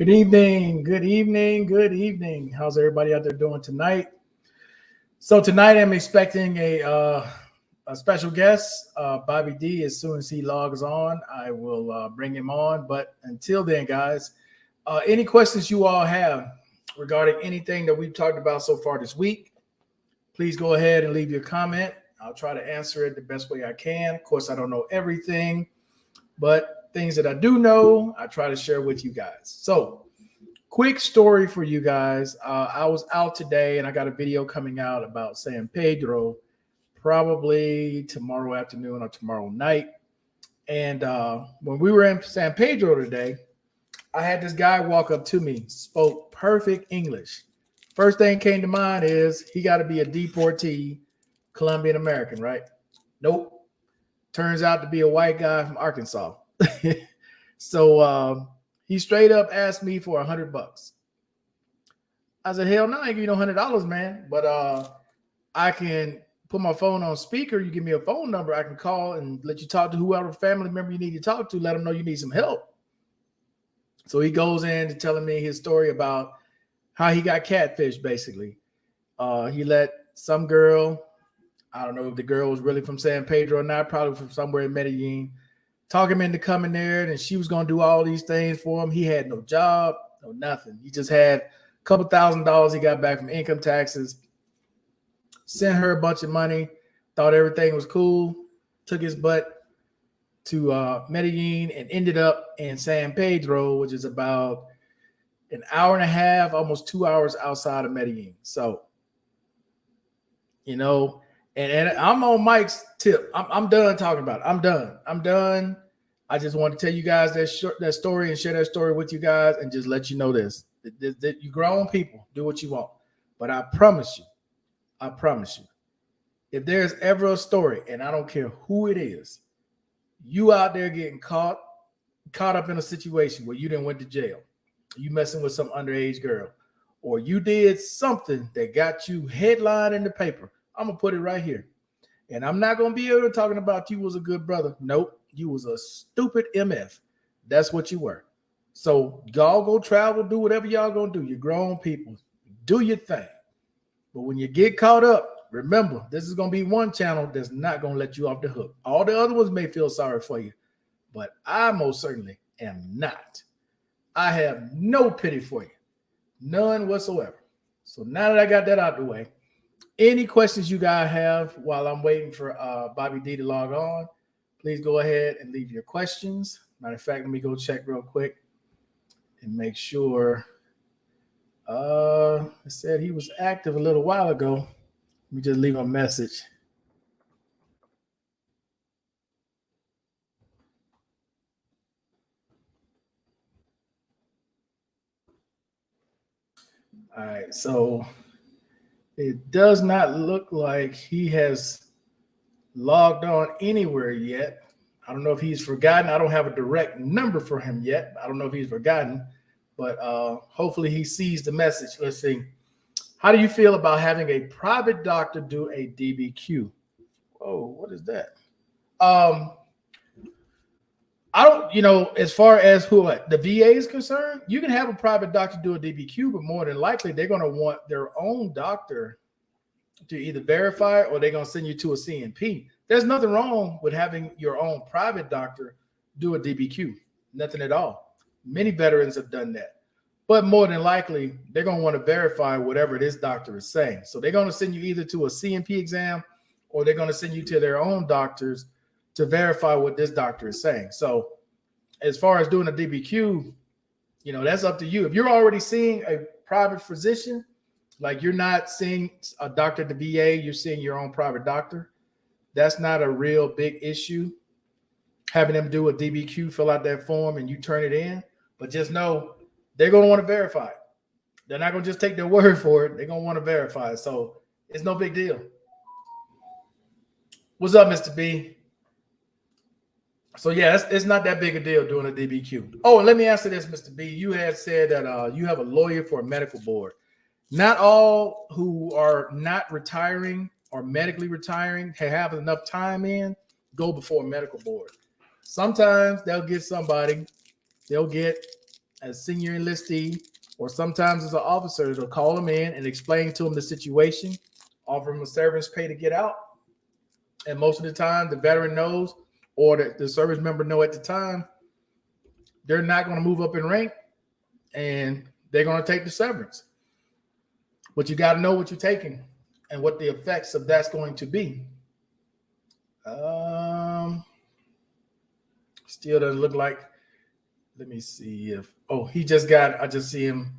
Good evening, good evening, good evening. How's everybody out there doing tonight? So tonight I'm expecting a special guest, Bobby D. As soon as he logs on, I will bring him on. But until then, guys, any questions you all have regarding anything that we've talked about so far this week, please go ahead and leave your comment. I'll try to answer it the best way I can. Of course, I don't know everything, but things that I do know, I try to share with you guys. So, quick story for you guys. I was out today and I got a video coming out about San Pedro, probably tomorrow afternoon or tomorrow night. And when we were in San Pedro today, I had this guy walk up to me, spoke perfect English. First thing came to mind is he got to be a deportee, Colombian American, right? Nope. Turns out to be a white guy from Arkansas. So he straight up asked me for $100. I said, hell no, I ain't give you no $100, man. But I can put my phone on speaker. You give me a phone number, I can call and let you talk to whoever family member you need to talk to. Let them know you need some help. So he goes into telling me his story about how he got catfished, basically. He let some girl, I don't know if the girl was really from San Pedro or not, probably from somewhere in Medellin, talk him into coming there, and she was going to do all these things for him. He had no job, no nothing. He just had a couple $1,000s he got back from income taxes, sent her a bunch of money, thought everything was cool, took his butt to Medellin and ended up in San Pedro, which is about an hour and a half, almost 2 hours outside of Medellin. So, you know, and I'm on Mike's tip. I'm done talking about it. I'm done. I just want to tell you guys that story and share that story with you guys and just let you know this. That you grown people, do what you want. But I promise you, if there's ever a story, and I don't care who it is, you out there getting caught up in a situation where you didn't went to jail, you messing with some underage girl, or you did something that got you headline in the paper, I'm going to put it right here. And I'm not going to be able to talking about you was a good brother. Nope. You was a stupid MF. That's what you were. So y'all go travel, do whatever y'all going to do. You're grown people. Do your thing. But when you get caught up, remember, this is going to be one channel that's not going to let you off the hook. All the other ones may feel sorry for you, but I most certainly am not. I have no pity for you. None whatsoever. So now that I got that out the way, any questions you guys have while I'm waiting for Bobby D to log on, please go ahead and leave your questions. Matter of fact, let me go check real quick and make sure. It said he was active a little while ago. Let me just leave a message. All right, so it does not look like he has logged on anywhere yet. I don't know if he's forgotten. I don't have a direct number for him yet. I don't know if he's forgotten, but hopefully he sees the message. Let's see. How do you feel about having a private doctor do a DBQ? Oh, what is that? I don't, as far as the VA is concerned, you can have a private doctor do a DBQ, but more than likely they're going to want their own doctor to either verify or they're going to send you to a CNP. There's nothing wrong with having your own private doctor do a DBQ. Nothing at all. Many veterans have done that. But more than likely, they're going to want to verify whatever this doctor is saying. So they're going to send you either to a CNP exam or they're going to send you to their own doctors to verify what this doctor is saying. So as far as doing a DBQ, that's up to you. If you're already seeing a private physician, like you're not seeing a doctor at the VA, you're seeing your own private doctor, that's not a real big issue. Having them do a DBQ, fill out that form, and you turn it in. But just know they're going to want to verify it. They're not going to just take their word for it. They're going to want to verify it. So it's no big deal. What's up, Mr. B? So, yeah, it's not that big a deal doing a DBQ. Oh, and let me answer this, Mr. B. You had said that you have a lawyer for a medical board. Not all who are not retiring or medically retiring have enough time in, go before a medical board. Sometimes they'll get somebody, they'll get as senior enlistee, or sometimes as an officer, they'll call them in and explain to them the situation, offer them a severance pay to get out. And most of the time, the veteran knows, or the service member know at the time, they're not going to move up in rank, and they're going to take the severance. But you got to know what you're taking and what the effects of that's going to be. Still doesn't look like. Let me see if. Oh, he just got. I just see him.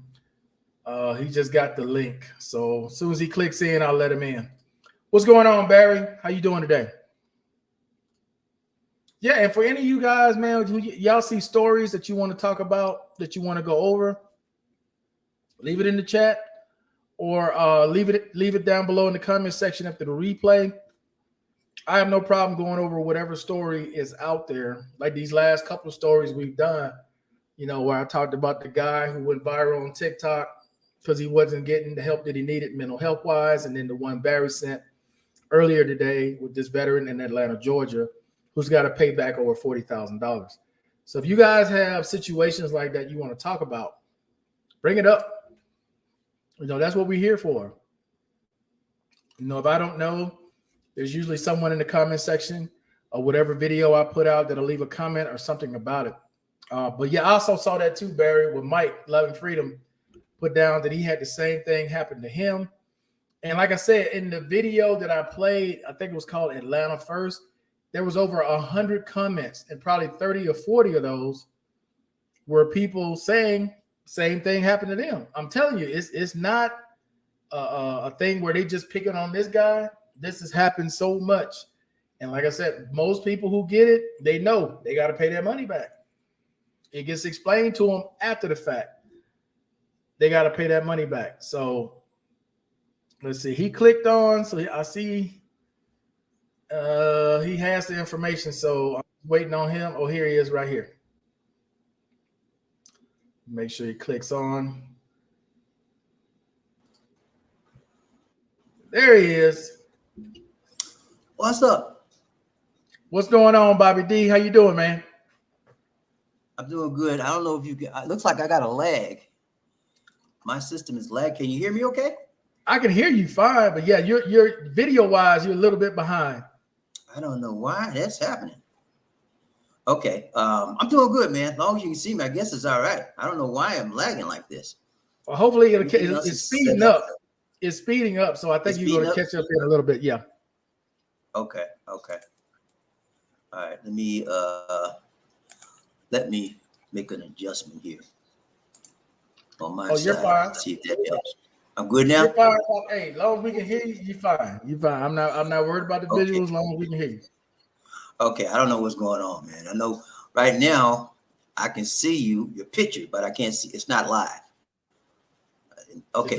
He just got the link. So as soon as he clicks in, I'll let him in. What's going on, Barry? How you doing today? Yeah, and for any of you guys, man, y'all see stories that you want to talk about, that you want to go over, leave it in the chat, or leave it down below in the comment section after the replay. I have no problem going over whatever story is out there. Like these last couple of stories we've done, where I talked about the guy who went viral on TikTok because he wasn't getting the help that he needed mental health wise, and then the one Barry sent earlier today with this veteran in Atlanta, Georgia, who's got to pay back over $40,000. So if you guys have situations like that you want to talk about, bring it up. That's what we're here for. If I don't know, there's usually someone in the comment section or whatever video I put out that'll leave a comment or something about it. But yeah, I also saw that too, Barry, with Mike, Love and Freedom, put down that he had the same thing happen to him. And like I said, in the video that I played, I think it was called Atlanta First, there was over 100 comments, and probably 30 or 40 of those were people saying same thing happened to them. I'm telling you, it's not a thing where they just picking on this guy. This has happened so much. And like I said, most people who get it, they know they got to pay their money back. It gets explained to them after the fact. They got to pay that money back. So let's see. He clicked on, so I see he has the information. So I'm waiting on him. Oh, here he is right here. Make sure he clicks on. There he is. What's up? What's going on, Bobby D? How you doing, man? I'm doing good. I don't know if you can. It looks like I got a lag. My system is lag. Can you hear me okay? I can hear you fine, but yeah, you're video-wise, you're a little bit behind. I don't know why that's happening. Okay. I'm doing good, man. As long as you can see me, I guess it's all right. I don't know why I'm lagging like this. Well, hopefully it's speeding up. It's speeding up, so I think you're going to catch up in a little bit. Yeah. Okay. All right. Let me make an adjustment here on my side. You're fine. See if that helps. I'm good now. You're fine. Hey, as long as we can hear you, you're fine. You're fine. I'm not worried about the visuals. As long as we can hear you. Okay. I don't know what's going on, man. I know right now I can see your picture, but I can't see. It's not live. Okay.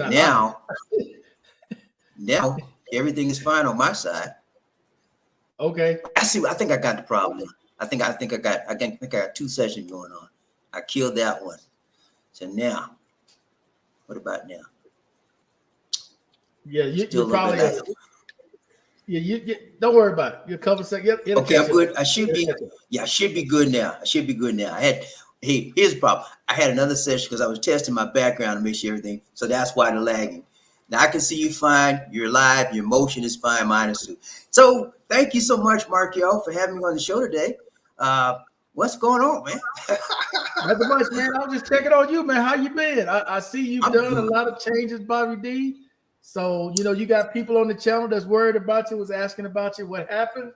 Now everything is fine on my side. Okay. I think I got the problem. I think I got two sessions going on. I killed that one. So now, what about now? Yeah, you probably. You don't worry about it. You'll cover second. Okay, I'm good. I should be good now. Here's the problem. I had another session because I was testing my background to make sure everything. So that's why the lagging. Now I can see you fine. You're live. Your motion is fine. Mine is too. So thank you so much, Markel, for having me on the show today. What's going on, man? Nothing much, man. I was just checking on you, man. How you been? I see you've done a lot of changes, Bobby D. So, you got people on the channel that's worried about you, was asking about you, what happened.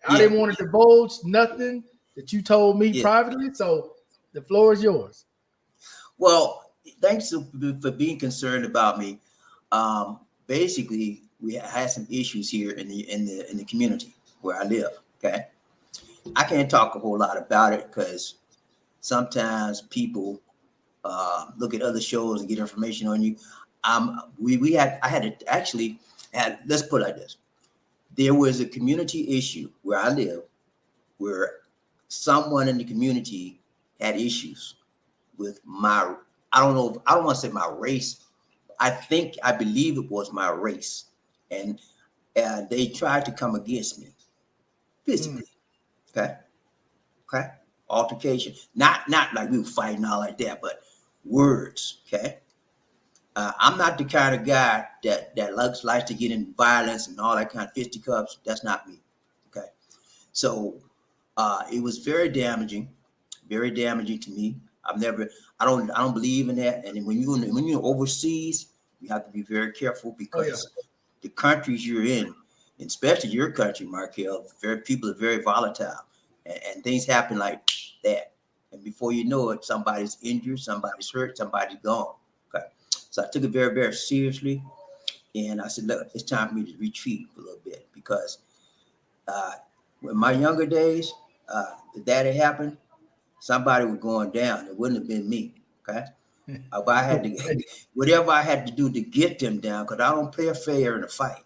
I didn't want to divulge nothing that you told me privately. So the floor is yours. Well, thanks for being concerned about me. Basically, we had some issues here in the community where I live. Okay. I can't talk a whole lot about it because sometimes people look at other shows and get information on you. Let's put it like this. There was a community issue where I live where someone in the community had issues with I don't want to say my race. I believe it was my race. And they tried to come against me physically. Okay. altercation. Not like we were fighting all like that, but words. Okay. I'm not the kind of guy that likes to get in violence and all that kind of fisticuffs. That's not me. Okay. So it was very damaging to me. I don't believe in that. And when you're overseas, you have to be very careful Oh yeah. because the countries you're in, and especially your country, Markel, people are very volatile, and things happen like that. And before you know it, somebody's injured, somebody's hurt, somebody's gone. Okay, so I took it very, very seriously, and I said, look, it's time for me to retreat a little bit because uh, in my younger days, if that had happened, somebody was going down. It wouldn't have been me. Okay. If I had to, whatever I had to do to get them down, because I don't play fair in a fight.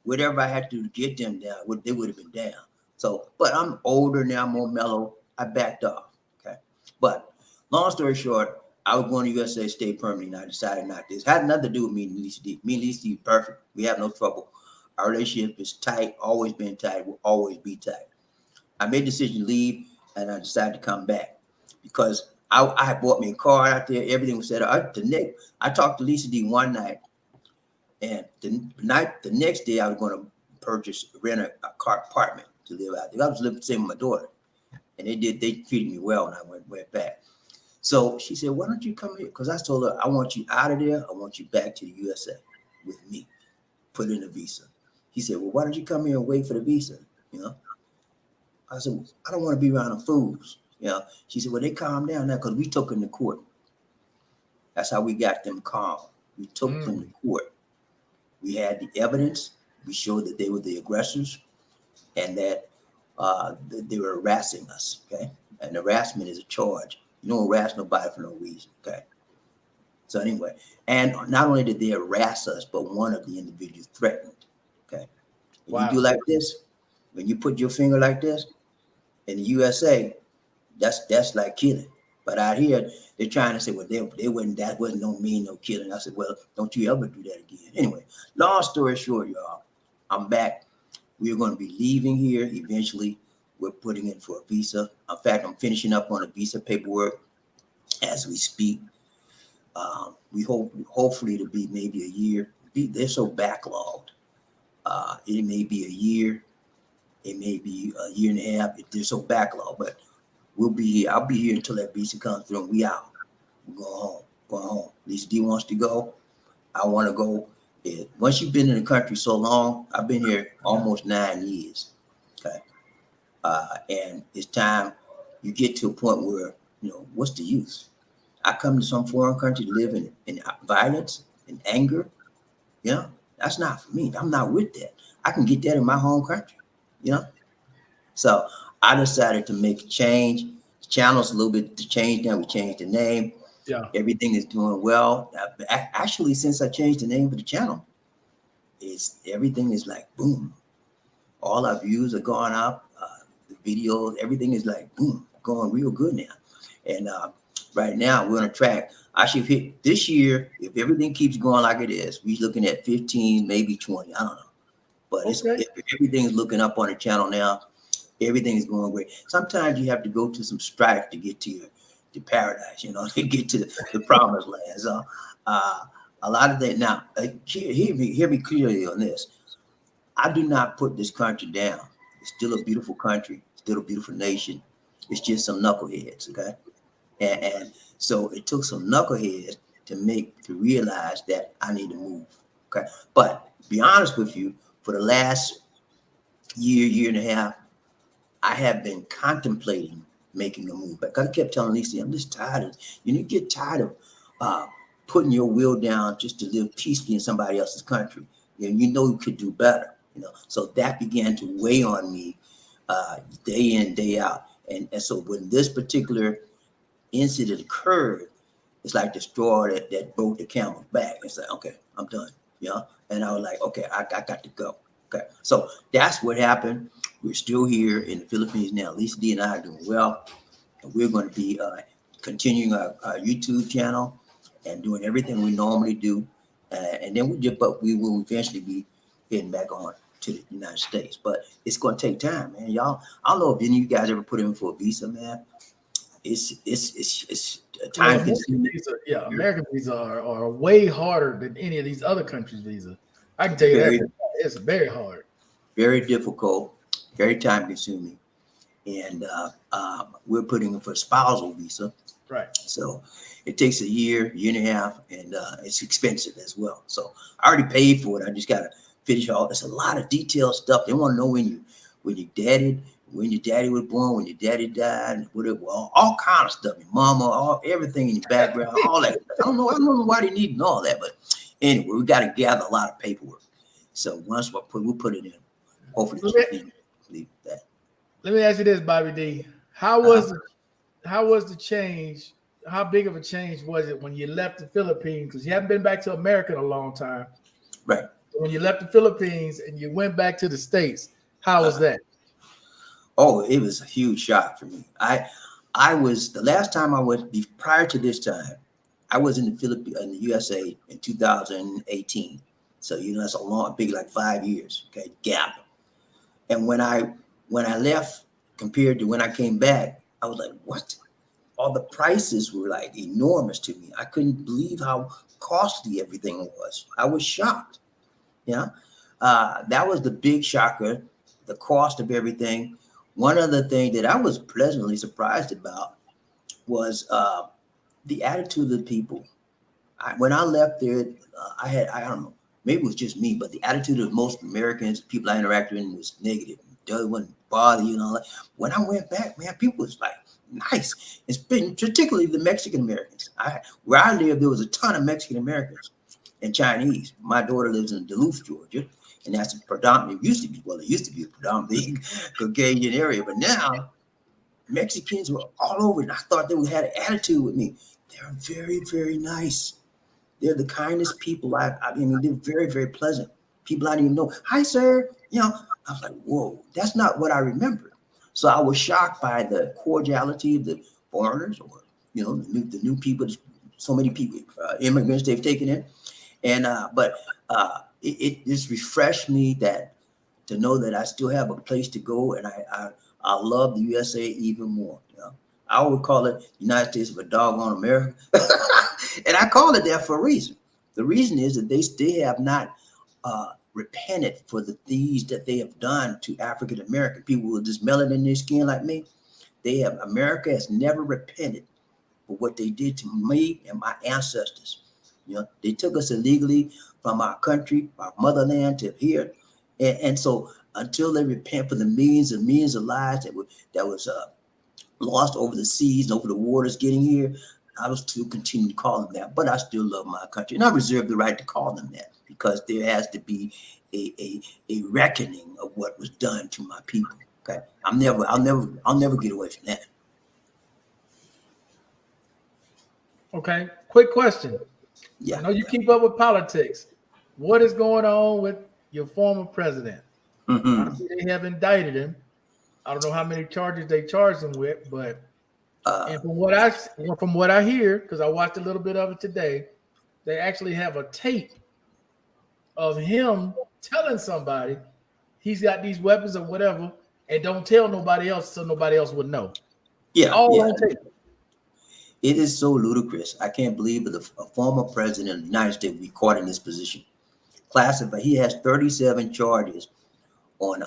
Whatever I had to do to get them down, they would have been down. So, but I'm older now, more mellow. I backed off. Okay. But long story short, I was going to USA stay permanently, and I decided not to. It had nothing to do with me and Lisa D. Me and Lisa D perfect. We have no trouble. Our relationship is tight, always been tight, will always be tight. I made the decision to leave, and I decided to come back because I had bought me a car out there. Everything was set up. I talked to Lisa D one night, and the next day I was going to rent a car apartment to live out there. I was living the same with my daughter, and they treated me well, and I went back. So she said, "Why don't you come here?" Because I told her, "I want you out of there. I want you back to the USA with me. Put in a visa." He said, "Well, why don't you come here and wait for the visa?" You know. I said, well, "I don't want to be around the fools." You know. She said, "Well, they calm down now because we took them to court. That's how we got them calm. We took them to court. We had the evidence. We showed that they were the aggressors and that they were harassing us. Okay, and harassment is a charge. You don't harass nobody for no reason. Okay." So anyway, and not only did they harass us, but one of the individuals threatened. Okay, when you do Wow. like this, when you put your finger like this in the USA, that's like killing. But out here, they're trying to say, well, they wouldn't, that wasn't no mean, no killing. I said, well, don't you ever do that again. Anyway, long story short, y'all, I'm back. We're going to be leaving here eventually. We're putting in for a visa. In fact, I'm finishing up on a visa paperwork as we speak. We hopefully to be maybe a year. They're so backlogged. It may be a year. It may be a year and a half. They're so backlogged, but we'll be here. I'll be here until that visa comes through and we out. We're going home. Going home. Lisa D wants to go. I want to go. Once you've been in the country so long, I've been here almost 9 years. Okay. And it's time you get to a point where, what's the use? I come to some foreign country to live in violence and anger. That's not for me. I'm not with that. I can get that in my home country, you know? So I decided to make a change. The channel's a little bit to change now. We changed the name. Yeah. Everything is doing well. Actually, since I changed the name of the channel, everything is like boom. All our views are going up. The videos, everything is like boom, going real good now. And right now we're on a track. I should hit this year if everything keeps going like it is. We're looking at 15, maybe 20. I don't know, but Okay. everything's looking up on the channel now. Everything is going great. Sometimes you have to go to some strife to get to paradise, to get to the promised land. So a lot of that. Now, hear me clearly on this. I do not put this country down. It's still a beautiful country, still a beautiful nation. It's just some knuckleheads, okay? And so it took some knuckleheads to realize that I need to move, okay? But be honest with you, for the last year and a half, I have been contemplating making a move. Because I kept telling Lisa, I'm just tired of, get tired of putting your will down just to live peacefully in somebody else's country. And you could do better, So that began to weigh on me day in, day out. And so when this particular incident occurred, it's like the straw that broke the camel's back. It's like, okay, I'm done, And I was like, okay, I got to go. Okay, so that's what happened. We're still here in the Philippines now. Lisa D and I are doing well, and we're going to be continuing our YouTube channel and doing everything we normally do, and then but we will eventually be heading back on to the United States. But it's going to take time, man. Y'all, I don't know if any of you guys ever put in for a visa, man. it's Well, time consuming. American visa are way harder than any of these other countries' visa. I can tell you that Very it's very hard. very difficult, very time consuming, and we're putting in for a spousal visa, Right. so it takes a year and a half, and it's expensive as well. So I already paid for it. I just got to finish all. It's a lot of detailed stuff. They want to know when your daddy was born, when your daddy died, and whatever, all kind of stuff. Your mama, everything in your background, all that. I don't know why they need all that, but anyway, we got to gather a lot of paperwork. So once we'll put it in. Hopefully, Let this me, weekend, leave that. let me ask you this, Bobby D. Uh, How was the change? How big of a change was it when you left the Philippines? Because you haven't been back to America in a long time. right. When you left the Philippines and you went back to the States, how was Uh, that? oh, it was a huge shock for me. I was the last time I was prior to this time. I was in the Philippines, in the USA in 2018. So that's a long, big, like 5 years. Okay, gap. And when I left, compared to when I came back, I was like, what? All the prices were like enormous to me. I couldn't believe how costly everything was. I was shocked. Yeah, that was the big shocker, the cost of everything. One other thing that I was pleasantly surprised about was the attitude of the people. When I left there, I don't know, maybe it was just me, but the attitude of most Americans, people I interacted with, was negative. They wouldn't bother you and all that. When I went back, man, people was like nice. It's been particularly the Mexican Americans. Where I lived, there was a ton of Mexican Americans and Chinese. My daughter lives in Duluth, Georgia, and that's predominantly it used to be a predominantly Caucasian area, but now Mexicans were all over, and I thought they would have an attitude with me. They're very, very nice. They're the kindest people. I mean, they're very, very pleasant. People I didn't even know. Hi, sir. I was like, whoa, that's not what I remembered. So I was shocked by the cordiality of the foreigners, or the new people. So many people, immigrants they've taken in, and but it just refreshed me that to know that I still have a place to go, and I love the USA even more. I would call it United States of a doggone America, and I call it that for a reason. The reason is that they have not repented for the things that they have done to African American people who are just melanin in their skin like me. America has never repented for what they did to me and my ancestors. They took us illegally from our country, our motherland, to here, and so until they repent for the millions of lives that was lost over the seas and over the waters getting here, I will still continue to call them that. But I still love my country, and I reserve the right to call them that because there has to be a reckoning of what was done to my people. Okay, I'll never get away from that. Okay. Quick question. I Yeah. know you keep up with politics. What is going on with your former president? I Hmm. see they have indicted him. I don't know how many charges they charged him with, but Uh, and from what I hear, because I watched a little bit of it today, they actually have a tape of him telling somebody he's got these weapons or whatever, and don't tell nobody else so nobody else would know. yeah, All yeah. on tape. It is so ludicrous. I can't believe that a former president of the United States would be caught in this position. Classified. He has 37 charges on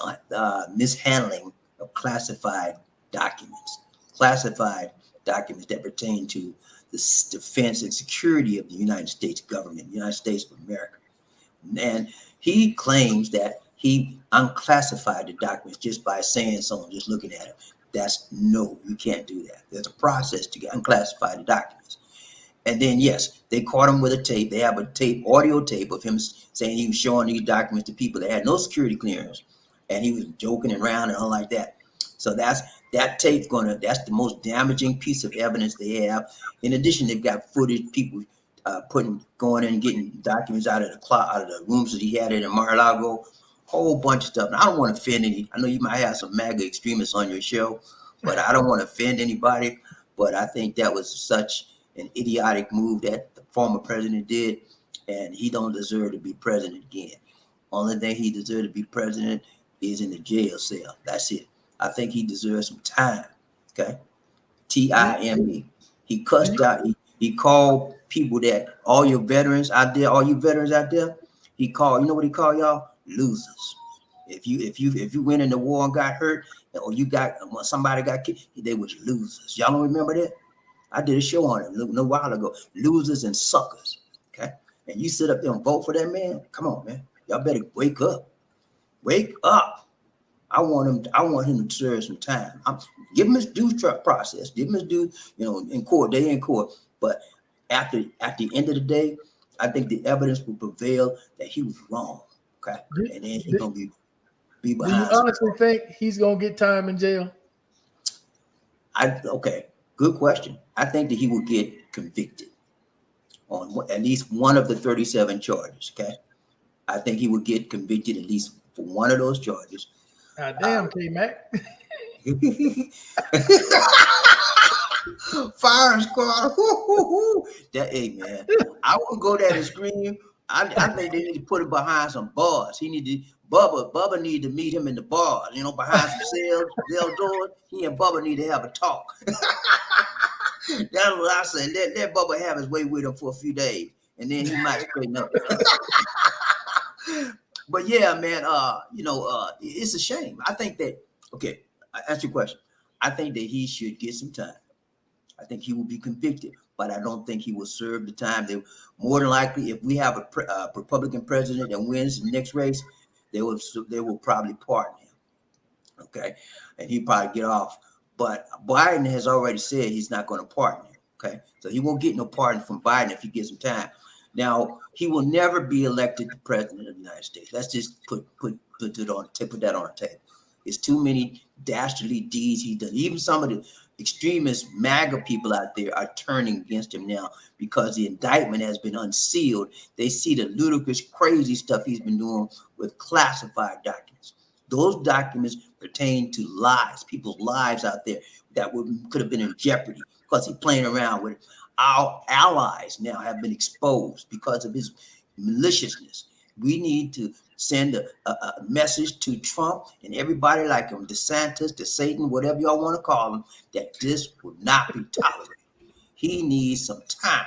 mishandling of classified documents that pertain to the defense and security of the United States government, the United States of America. And he claims that he unclassified the documents just by saying so, just looking at it. No, you can't do that. There's a process to unclassify the documents. And then, yes, they caught him with a tape. They have a audio tape of him saying he was showing these documents to people that had no security clearance, and he was joking around and all like that. So that tape's that's the most damaging piece of evidence they have. In addition, they've got footage people going in and getting documents out of the rooms that he had in Mar-a-Lago, whole bunch of stuff. And I don't want to offend any. I know you might have some MAGA extremists on your show, but I don't want to offend anybody. But I think that was such an idiotic move that the former president did, and he don't deserve to be president again. Only thing he deserves to be president is in the jail cell. That's it. I think he deserves some time. Okay, Time. He cussed out. He called people that all your veterans out there, all you veterans out there. He called. You know what he called y'all? Losers. If you went in the war and got hurt, or you got somebody got killed, they was losers. Y'all don't remember that? I did a show on it a little while ago. Losers and suckers. Okay, and you sit up there and vote for that man. Come on, man. Y'all better wake up. Wake up. I want him to serve some time. Give him his due process. Give him his due, in court. They in court. But at the end of the day, I think the evidence will prevail that he was wrong. Okay, and then he's gonna be behind. Do you honestly think he's gonna get time in jail? Okay, good question. I think that he will get convicted on at least one of the 37 charges. Okay, I think he would get convicted at least for one of those charges. Damn, K-Mac. Fire squad. That, hey man, I wouldn't go there and scream. I think they need to put it behind some bars. Bubba need to meet him in the bars, behind some cell doors. He and Bubba need to have a talk. That's what I say. Let Bubba have his way with him for a few days, and then he might straighten up. But yeah, man, it's a shame. I think that, okay, I ask you a question. I think that he should get some time. I think he will be convicted, but I don't think he will serve the time. They more than likely, if we have a Republican president that wins the next race, they will probably pardon him. Okay, and he'll probably get off. But Biden has already said he's not going to pardon him. Okay, so he won't get no pardon from Biden if he gets some time. Now, he will never be elected the president of the United States. Let's just put that on the table. There's too many dastardly deeds he's done. Even some of the extremist MAGA people out there are turning against him now because the indictment has been unsealed. They see the ludicrous, crazy stuff he's been doing with classified documents. Those documents pertain to lives, people's lives out there that could have been in jeopardy because he's playing around with it. Our allies now have been exposed because of his maliciousness. We need to send a message to Trump and everybody like him, DeSantis, to Satan, whatever y'all want to call him, that this will not be tolerated. He needs some time.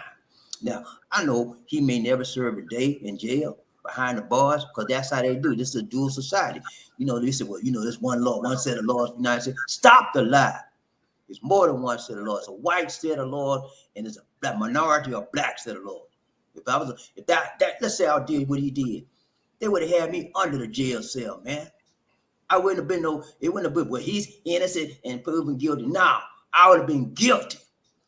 Now, I know he may never serve a day in jail behind the bars because that's how they do. This is a dual society. They say, well, there's one law, one set of laws for the United States. Stop the lie. It's more than one set of laws. It's a white set of laws, and it's a minority or black set of laws. Let's say I did what he did, they would have had me under the jail cell, man. I wouldn't have been it wouldn't have been, well, he's innocent and proven guilty. No, I would have been guilty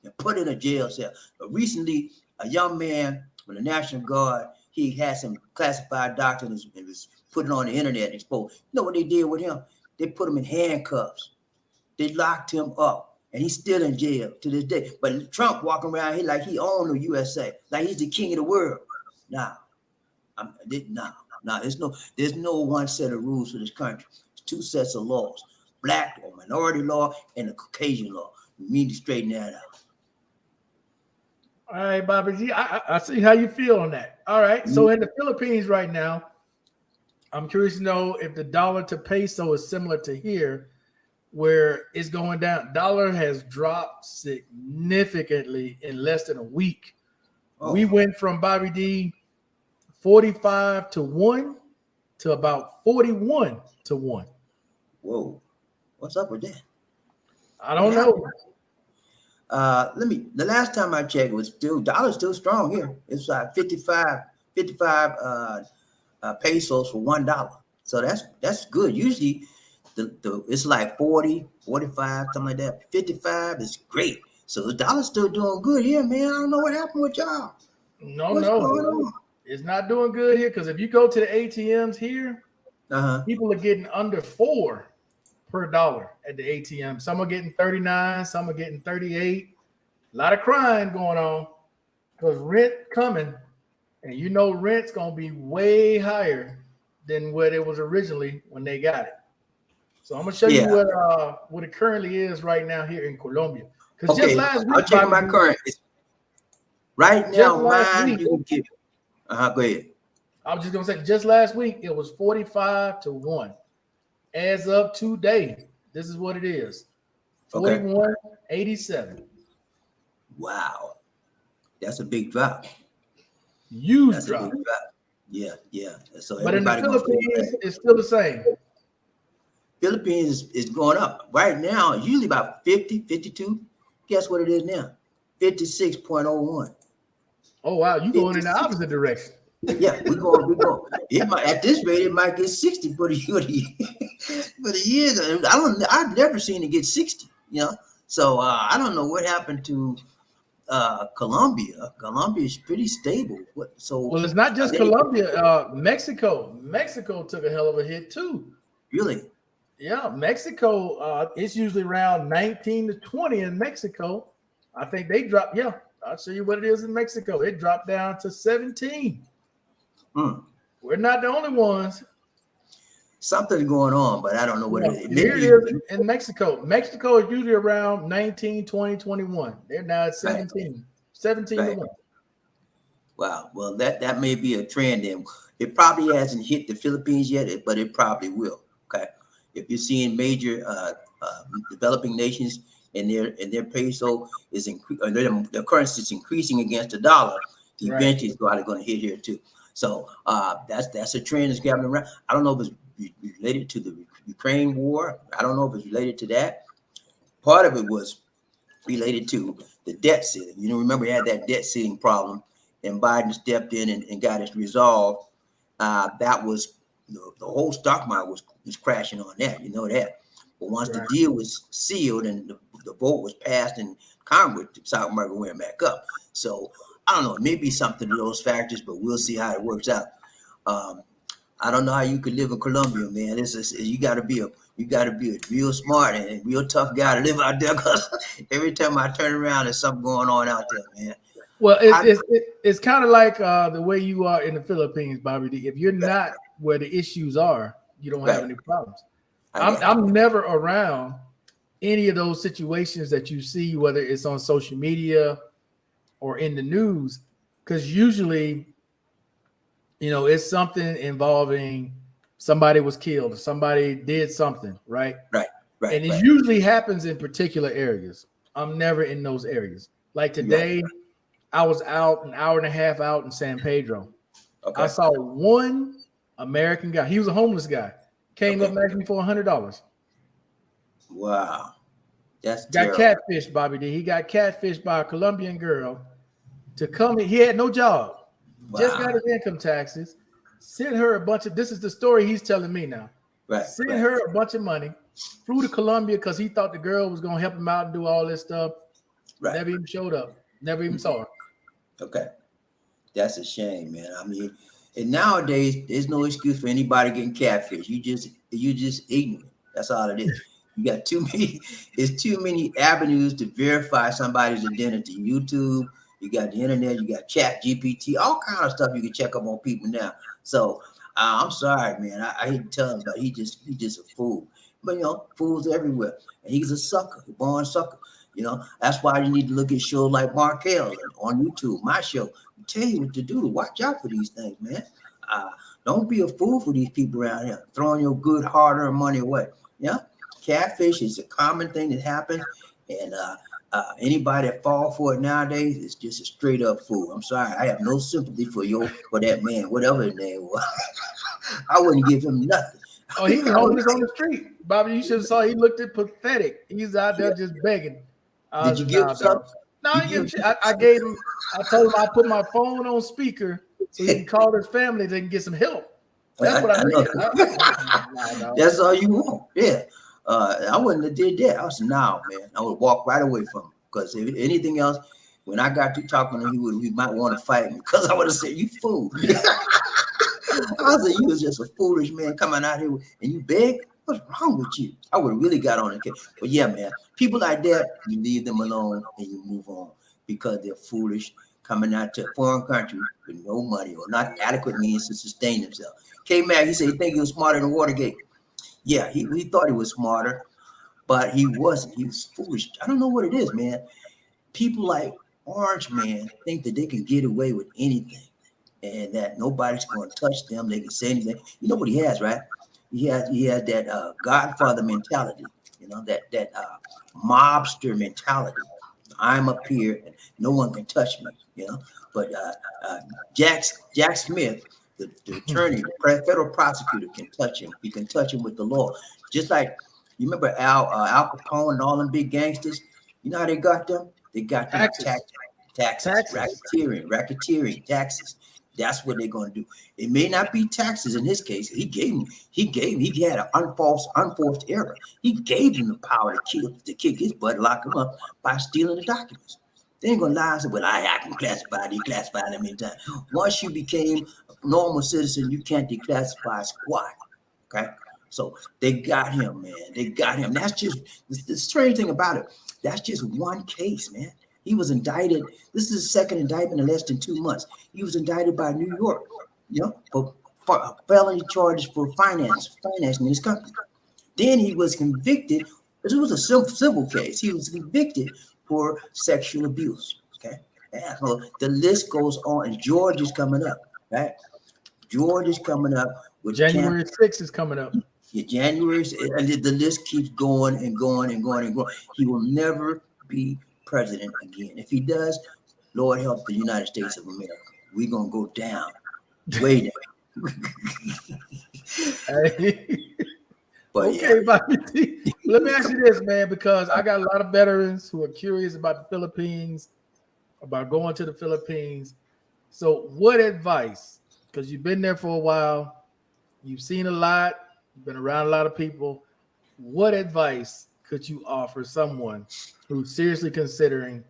and put in a jail cell. But recently, a young man from the National Guard, he had some classified documents and was put it on the internet and exposed. You know what they did with him? They put him in handcuffs. They locked him up, and he's still in jail to this day. But Trump walking around here like he owned the USA, like he's the king of the world. There's no one set of rules for this country. It's two sets of laws, black or minority law and the Caucasian law. We need to straighten that out. All right, Bobbi, I see how you feel on that. All right, so in the Philippines right now, I'm curious to know if the dollar to peso is similar to here, where it's going down. Dollar has dropped significantly in less than a week. Oh. We went from, Bobbi D, 45 to 1 to about 41 to 1. Whoa. What's up with that? I don't know. The last time I checked, it was dollar's still strong here. It's like 55 pesos for $1. So that's good. Usually it's like 40, 45, something like that. 55 is great. So the dollar's still doing good here, man. I don't know what happened with y'all. What's going on? It's not doing good here because if you go to the ATMs here, people are getting under 4 per dollar at the ATM. Some are getting 39, some are getting 38. A lot of crying going on because rent coming, and rent's gonna be way higher than what it was originally when they got it. So I'm gonna show you what it currently is right now here in Colombia. Because just last week, I'll check my current. Right now, mine you can get. Go ahead. I was just gonna say, just last week it was 45 to 1. As of today, this is what it is: Okay. 41.87. Wow. That's a big drop. Huge That's a big drop. drop. Yeah, yeah. So But in the everybody gonna feel Philippines, bad. it's still the same. Philippines is going up. Right now, usually about 50, 52. Guess what it is now? 56.01. Oh wow, you going in the 56. opposite direction. Yeah, we're going. It might at this rate, it might get 60 for the year. I've never seen it get 60, you know. So I don't know what happened to Colombia. Colombia is pretty stable. So Well, it's not are just they Colombia. Mexico took a hell of a hit too. really? Yeah, Mexico. It's usually around 19 to 20 in Mexico. I think they dropped. Yeah, I'll show you what it is in Mexico. It dropped down to 17. Hmm. We're not the only ones. Something's going on, but I don't know what Yeah, it is. here it Maybe is in Mexico. Mexico is usually around 19, 20, 21. They're now at right, 17. 17 to right. 1. Wow. Well, that may be a trend. Then it probably hasn't hit the Philippines yet, but it probably will. Okay. If you're seeing major developing nations and their peso is their currency is increasing against the dollar, Right. eventually it's probably going to hit here too. So that's a trend that's happening around. I don't know if it's related to the Ukraine war. I don't know if it's related to that. Part of it was related to the debt ceiling. You know, remember he had that debt ceiling problem, and Biden stepped in and got it resolved. That was the whole stock market was crashing on that. You know that. But once the Right. deal was sealed and the vote was passed in Congress, the stock market went back up. So I don't know. It may be something to those factors, but we'll see how it works out. Um, I don't know how you could live in Colombia, man. You got to be a real smart and a real tough guy to live out there. Cause every time I turn around, there's something going on out there, man. Well, I it's kind of like the way you are in the Philippines, Bobby D. If you're right, not where the issues are, you don't have right. any problems. I I'm got you. I'm never around any of those situations that you see, whether it's on social media or in the news, because usually, it's something involving somebody was killed, or somebody did something, right? Right, right, And it right, usually happens in particular areas. I'm never in those areas. Like right. today, I was out an hour and a half out in San Pedro. I Okay, saw one American guy. He was a homeless guy. Came up okay. and asked me for $100. Wow, that's Got terrible. catfished, Bobby D. He got catfished by a Colombian girl to come in. He had no job, just got Wow. his income taxes. Sent her a bunch of. This is the story he's telling me now. Right, Sent right, her a bunch of money. Flew to Colombia because he thought the girl was gonna help him out and do all this stuff. right. Never even showed up. Never even saw her. Okay, that's a shame, man. I mean, and nowadays there's no excuse for anybody getting catfish. You just ignorant. That's all it is. You got too many. It's too many avenues to verify somebody's identity. YouTube. You got the internet. You got Chat GPT. All kind of stuff you can check up on people now. So I'm sorry, man. I hate to tell him, but he just a fool. But fools everywhere, and he's a sucker, a born sucker. That's why you need to look at shows like Markel on YouTube, my show. Tell you what to do. Watch out for these things, man. Uh, don't be a fool for these people around here throwing your good hard-earned money away. Yeah, catfish is a common thing that happens, and anybody that fall for it nowadays is just a straight up fool. I'm sorry, I have no sympathy for that man, whatever his name was. I wouldn't give him nothing. Oh, he was homeless on the street. Bobby, you should have saw he looked at pathetic. He's out there Yeah. just begging. I Did was you like, give nah, dog. some? No, I You didn't give him give? shit. I gave him, I told him I put my phone on speaker so he can call his family. They can get some help. That's what I I know. did. Nah, dog. That's all you want. Yeah. I wouldn't have did that. I was no, man. I would walk right away from him because if anything else, when I got to talking to him, he might want to fight me because I would have said, "You fool." I said, "You was just a foolish man coming out here and you beg. What's wrong with you?" I would have really got on the case. But yeah, man, people like that, you leave them alone and you move on because they're foolish coming out to a foreign country with no money or not adequate means to sustain themselves. K Mac, he said he think he was smarter than Watergate. Yeah, he thought he was smarter, but he wasn't. He was foolish. I don't know what it is, man. People like Orange Man think that they can get away with anything and that nobody's going to touch them. They can say anything. You know what he has, right? He has that Godfather mentality. You know that mobster mentality. I'm up here and no one can touch me, you know. But Jack Smith, the attorney, the federal prosecutor, can touch him. He can touch him with the law. Just like you remember Al Capone and all them big gangsters. You know how they got them? They got them Taxes. taxes, Taxes. racketeering, taxes. That's what they're going to do. It may not be taxes in his case. He had an unforced error. He gave him the power to kick his butt, lock him up by stealing the documents. They ain't gonna lie and say, well, I can classify, declassify them anytime. Once you became a normal citizen, you can't declassify squat. Okay. So they got him, man. They got him. That's just the strange thing about it. That's just one case, man. He was indicted. This is his second indictment in less than 2 months. He was indicted by New York, you know, for felony charges for financing his company. Then he was convicted. This was a civil case. He was convicted for sexual abuse. Okay, and so the list goes on. And George is coming up, right? George is coming up with January 6th is coming up. Yeah, January, and the list keeps going and going and going and going. He will never be president again. If he does, Lord help the United States of America. We're gonna go down, way down. But okay, Bobby. Let me ask you this, man, because I got a lot of veterans who are curious about the Philippines, about going to the Philippines. So, what advice? Because you've been there for a while, you've seen a lot, you've been around a lot of people. What advice could you offer someone who's seriously considering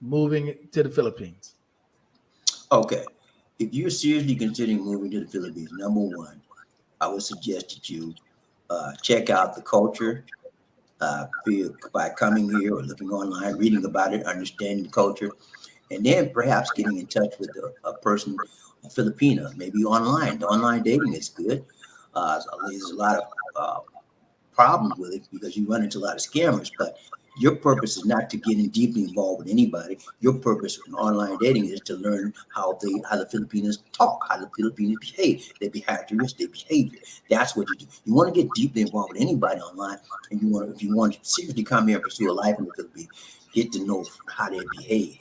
moving to the Philippines? Okay, if you're seriously considering moving to the Philippines, number one, I would suggest that you check out the culture by coming here or looking online, reading about it, understanding the culture, and then perhaps getting in touch with a person, a Filipina, maybe online. The online dating is good. There's a lot of problems with it because you run into a lot of scammers, but your purpose is not to get in deeply involved with anybody. Your purpose in online dating is to learn how the Filipinos talk, how the Filipinos behave, their behavior. That's what you do. You want to get deeply involved with anybody online, and if you want to seriously come here and pursue a life in the Philippines, get to know how they behave.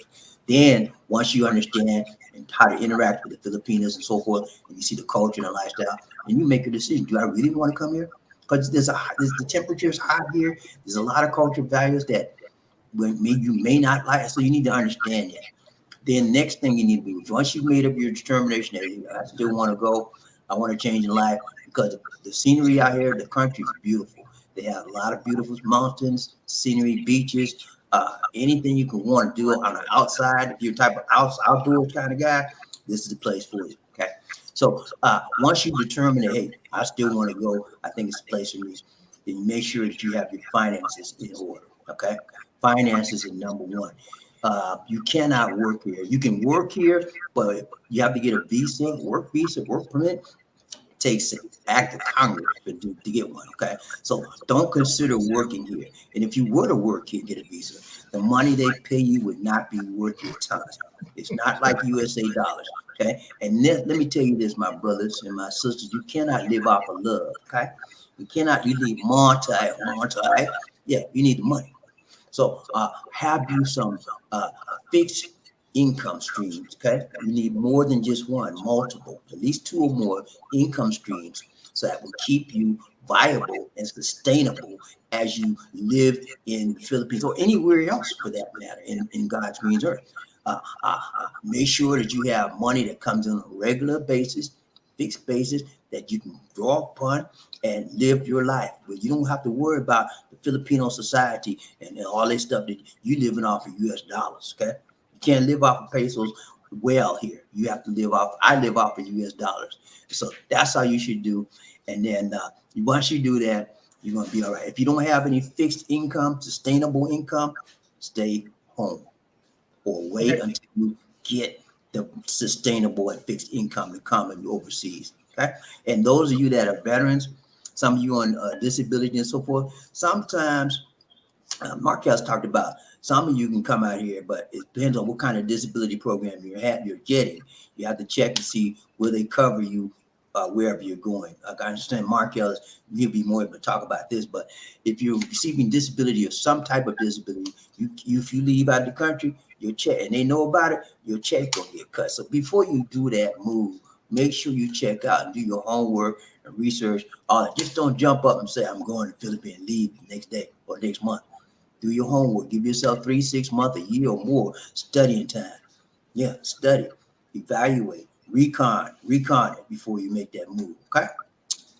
Then once you understand and how to interact with the Filipinos and so forth, and you see the culture and the lifestyle, and you make a decision. Do I really want to come here? Because the temperature is hot here. There's a lot of cultural values that you may not like. So you need to understand that. Then next thing you need to do, once you've made up your determination that I still want to go, I want to change in life, because the scenery out here, the country is beautiful. They have a lot of beautiful mountains, scenery, beaches, anything you can want to do on the outside. If you're a type of outdoor kind of guy, this is the place for you. Okay. So once you determine that, hey, I still want to go, I think it's a place for me, then you make sure that you have your finances in order. Okay. Finances is number one. You cannot work here. You can work here, but you have to get a visa, work permit. Takes an act of Congress to get one. Okay. So don't consider working here. And if you were to work here, get a visa, the money they pay you would not be worth your time. It's not like USA dollars. Okay. And then, let me tell you this, my brothers and my sisters, you cannot live off of love. Okay. You need multi. Yeah, you need the money. So have you some fixed income streams. Okay. You need more than just one, multiple, at least 2 or more income streams, so that will keep you viable and sustainable as you live in the Philippines or anywhere else for that matter in God's green earth. Make sure that you have money that comes on a regular basis, fixed basis, that you can draw upon and live your life. But you don't have to worry about the Filipino society and all this stuff that you living off of US dollars. Okay. You can't live off of pesos well here. You have to I live off of US dollars. So that's how you should do. And then once you do that, you're going to be all right. If you don't have any fixed income, sustainable income, stay home or wait until you get the sustainable and fixed income to come and overseas. Okay. And those of you that are veterans, some of you on disability and so forth, sometimes Marquez talked about some of you can come out here, but it depends on what kind of disability program you're getting. You have to check to see will they cover you wherever you're going. Like I understand Mark Ellis, he'll be more able to talk about this, but if you're receiving disability or some type of disability, if you leave out of the country, your check, and they know about it, your check will get cut. So before you do that move, make sure you check out and do your homework and research. All that. Just don't jump up and say, I'm going to Philippines, leave the next day or next month. Do your homework. Give yourself 3, 6 months, a year or more studying time. Yeah, study, evaluate, recon it before you make that move. Okay,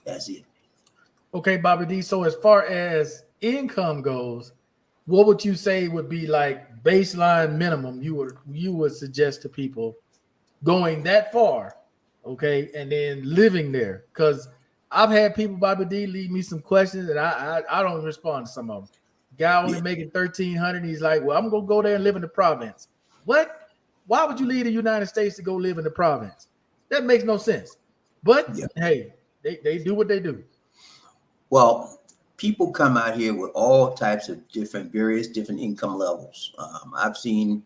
that's it. Okay, Bobby D. So as far as income goes, what would you say would be like baseline minimum you would suggest to people going that far, okay, and then living there? Because I've had people, Bobby D, leave me some questions, and I don't respond to some of them. Guy only Yeah. making 1,300. He's like, well, I'm gonna go there and live in the province. What? Why would you leave the United States to go live in the province? That makes no sense. But Yeah. hey, they do what they do. Well, people come out here with all types of various different income levels. I've seen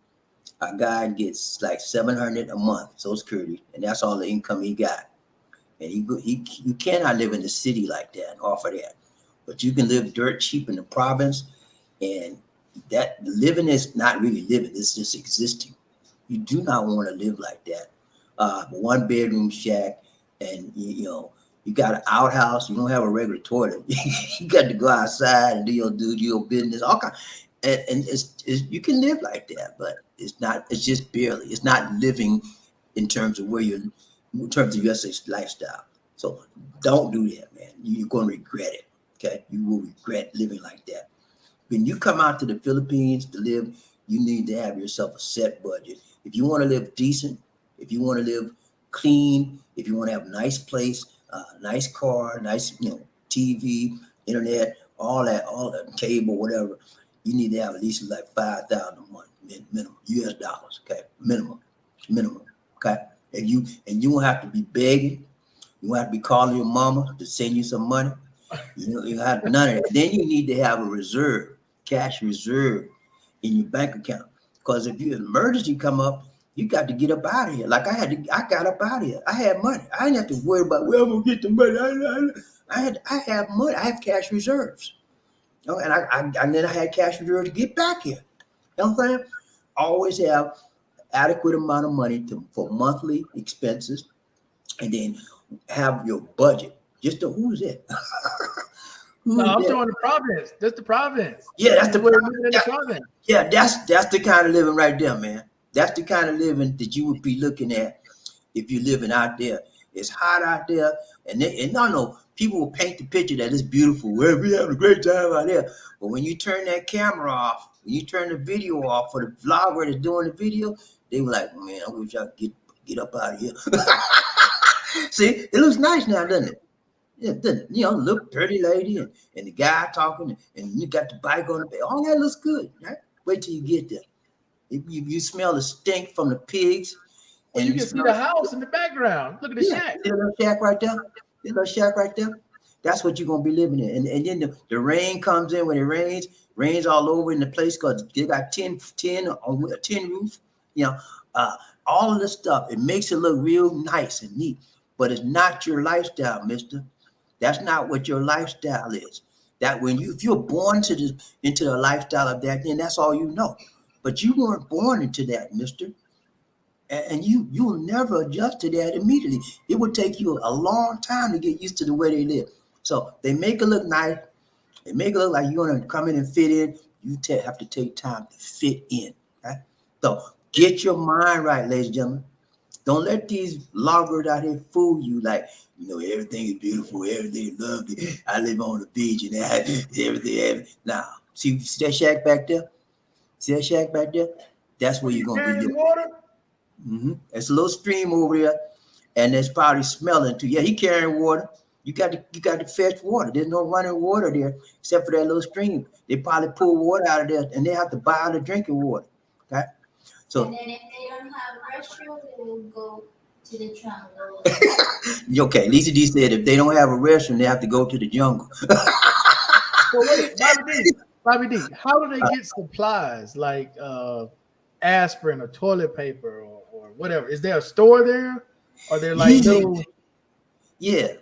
a guy gets like 700 a month Social Security, and that's all the income he got. And you cannot live in the city like that and offer that, but you can live dirt cheap in the province, and that living is not really living; it's just existing. You do not want to live like that. 1 bedroom shack, and you got an outhouse. You don't have a regular toilet. You got to go outside and do your business. All kind, and you can live like that, but it's not. It's just barely. It's not living in terms of in terms of your lifestyle. So don't do that, man. You're going to regret it. Okay, you will regret living like that. When you come out to the Philippines to live, you need to have yourself a set budget. If you want to live decent, if you want to live clean, if you want to have a nice place, nice car, nice TV, internet, all that cable, whatever, you need to have at least like 5,000 a month minimum US dollars. Okay, minimum. Okay, and you won't have to be begging. You won't have to be calling your mama to send you some money. You have none of that. Then you need to have a reserve, cash reserve in your bank account. Because if your emergency come up, you got to get up out of here. Like I got up out of here. I had money. I didn't have to worry about where I'm gonna get the money. I have money. I have cash reserves. And then I had cash reserves to get back here. You know what I'm saying? Always have adequate amount of money for monthly expenses, and then have your budget. Just who's it? No, I'm showing the province. That's the province. Yeah, that's the province. Yeah, that's the kind of living right there, man. That's the kind of living that you would be looking at if you're living out there. It's hot out there, and no, people will paint the picture that it's beautiful. Well, we having a great time out there. But when you turn that camera off, when you turn the video off for the vlogger that's doing the video, they were like, man, I wish I could get up out of here. See, it looks nice now, doesn't it? Yeah, look, pretty lady and the guy talking, and you got the bike on the back. All that looks good, right? Wait till you get there. If you smell the stink from the pigs. Well, and you can see the house in the background. Look at the shack. The little shack right there. The little shack right there. That's what you're going to be living in. And then the rain comes in when it rains all over in the place because they got 10 on a 10 roof. All of this stuff. It makes it look real nice and neat. But it's not your lifestyle, mister. That's not what your lifestyle is. That if you're born into the lifestyle of that, then that's all you know. But you weren't born into that, mister. And you'll never adjust to that immediately. It would take you a long time to get used to the way they live. So they make it look nice. They make it look like you're going to come in and fit in. You have to take time to fit in. Right? So get your mind right, ladies and gentlemen. Don't let these loggers out here fool you like, everything is beautiful, everything is lovely. I live on the beach and everything. Now, see that shack back there? See that shack back there? That's where you're going to be living. Water? Mm-hmm. There's a little stream over there, and it's probably smelling too. Yeah, he carrying water. You got to fetch water. There's no running water there except for that little stream. They probably pull water out of there, and they have to buy the drinking water. Okay? So, and then if they don't have restroom, they will go to the jungle. Okay, Lisa D said if they don't have a restroom, they have to go to the jungle. So wait, Bobby D, how do they get supplies like aspirin or toilet paper or whatever? Is there a store there? Are there like little? Yeah.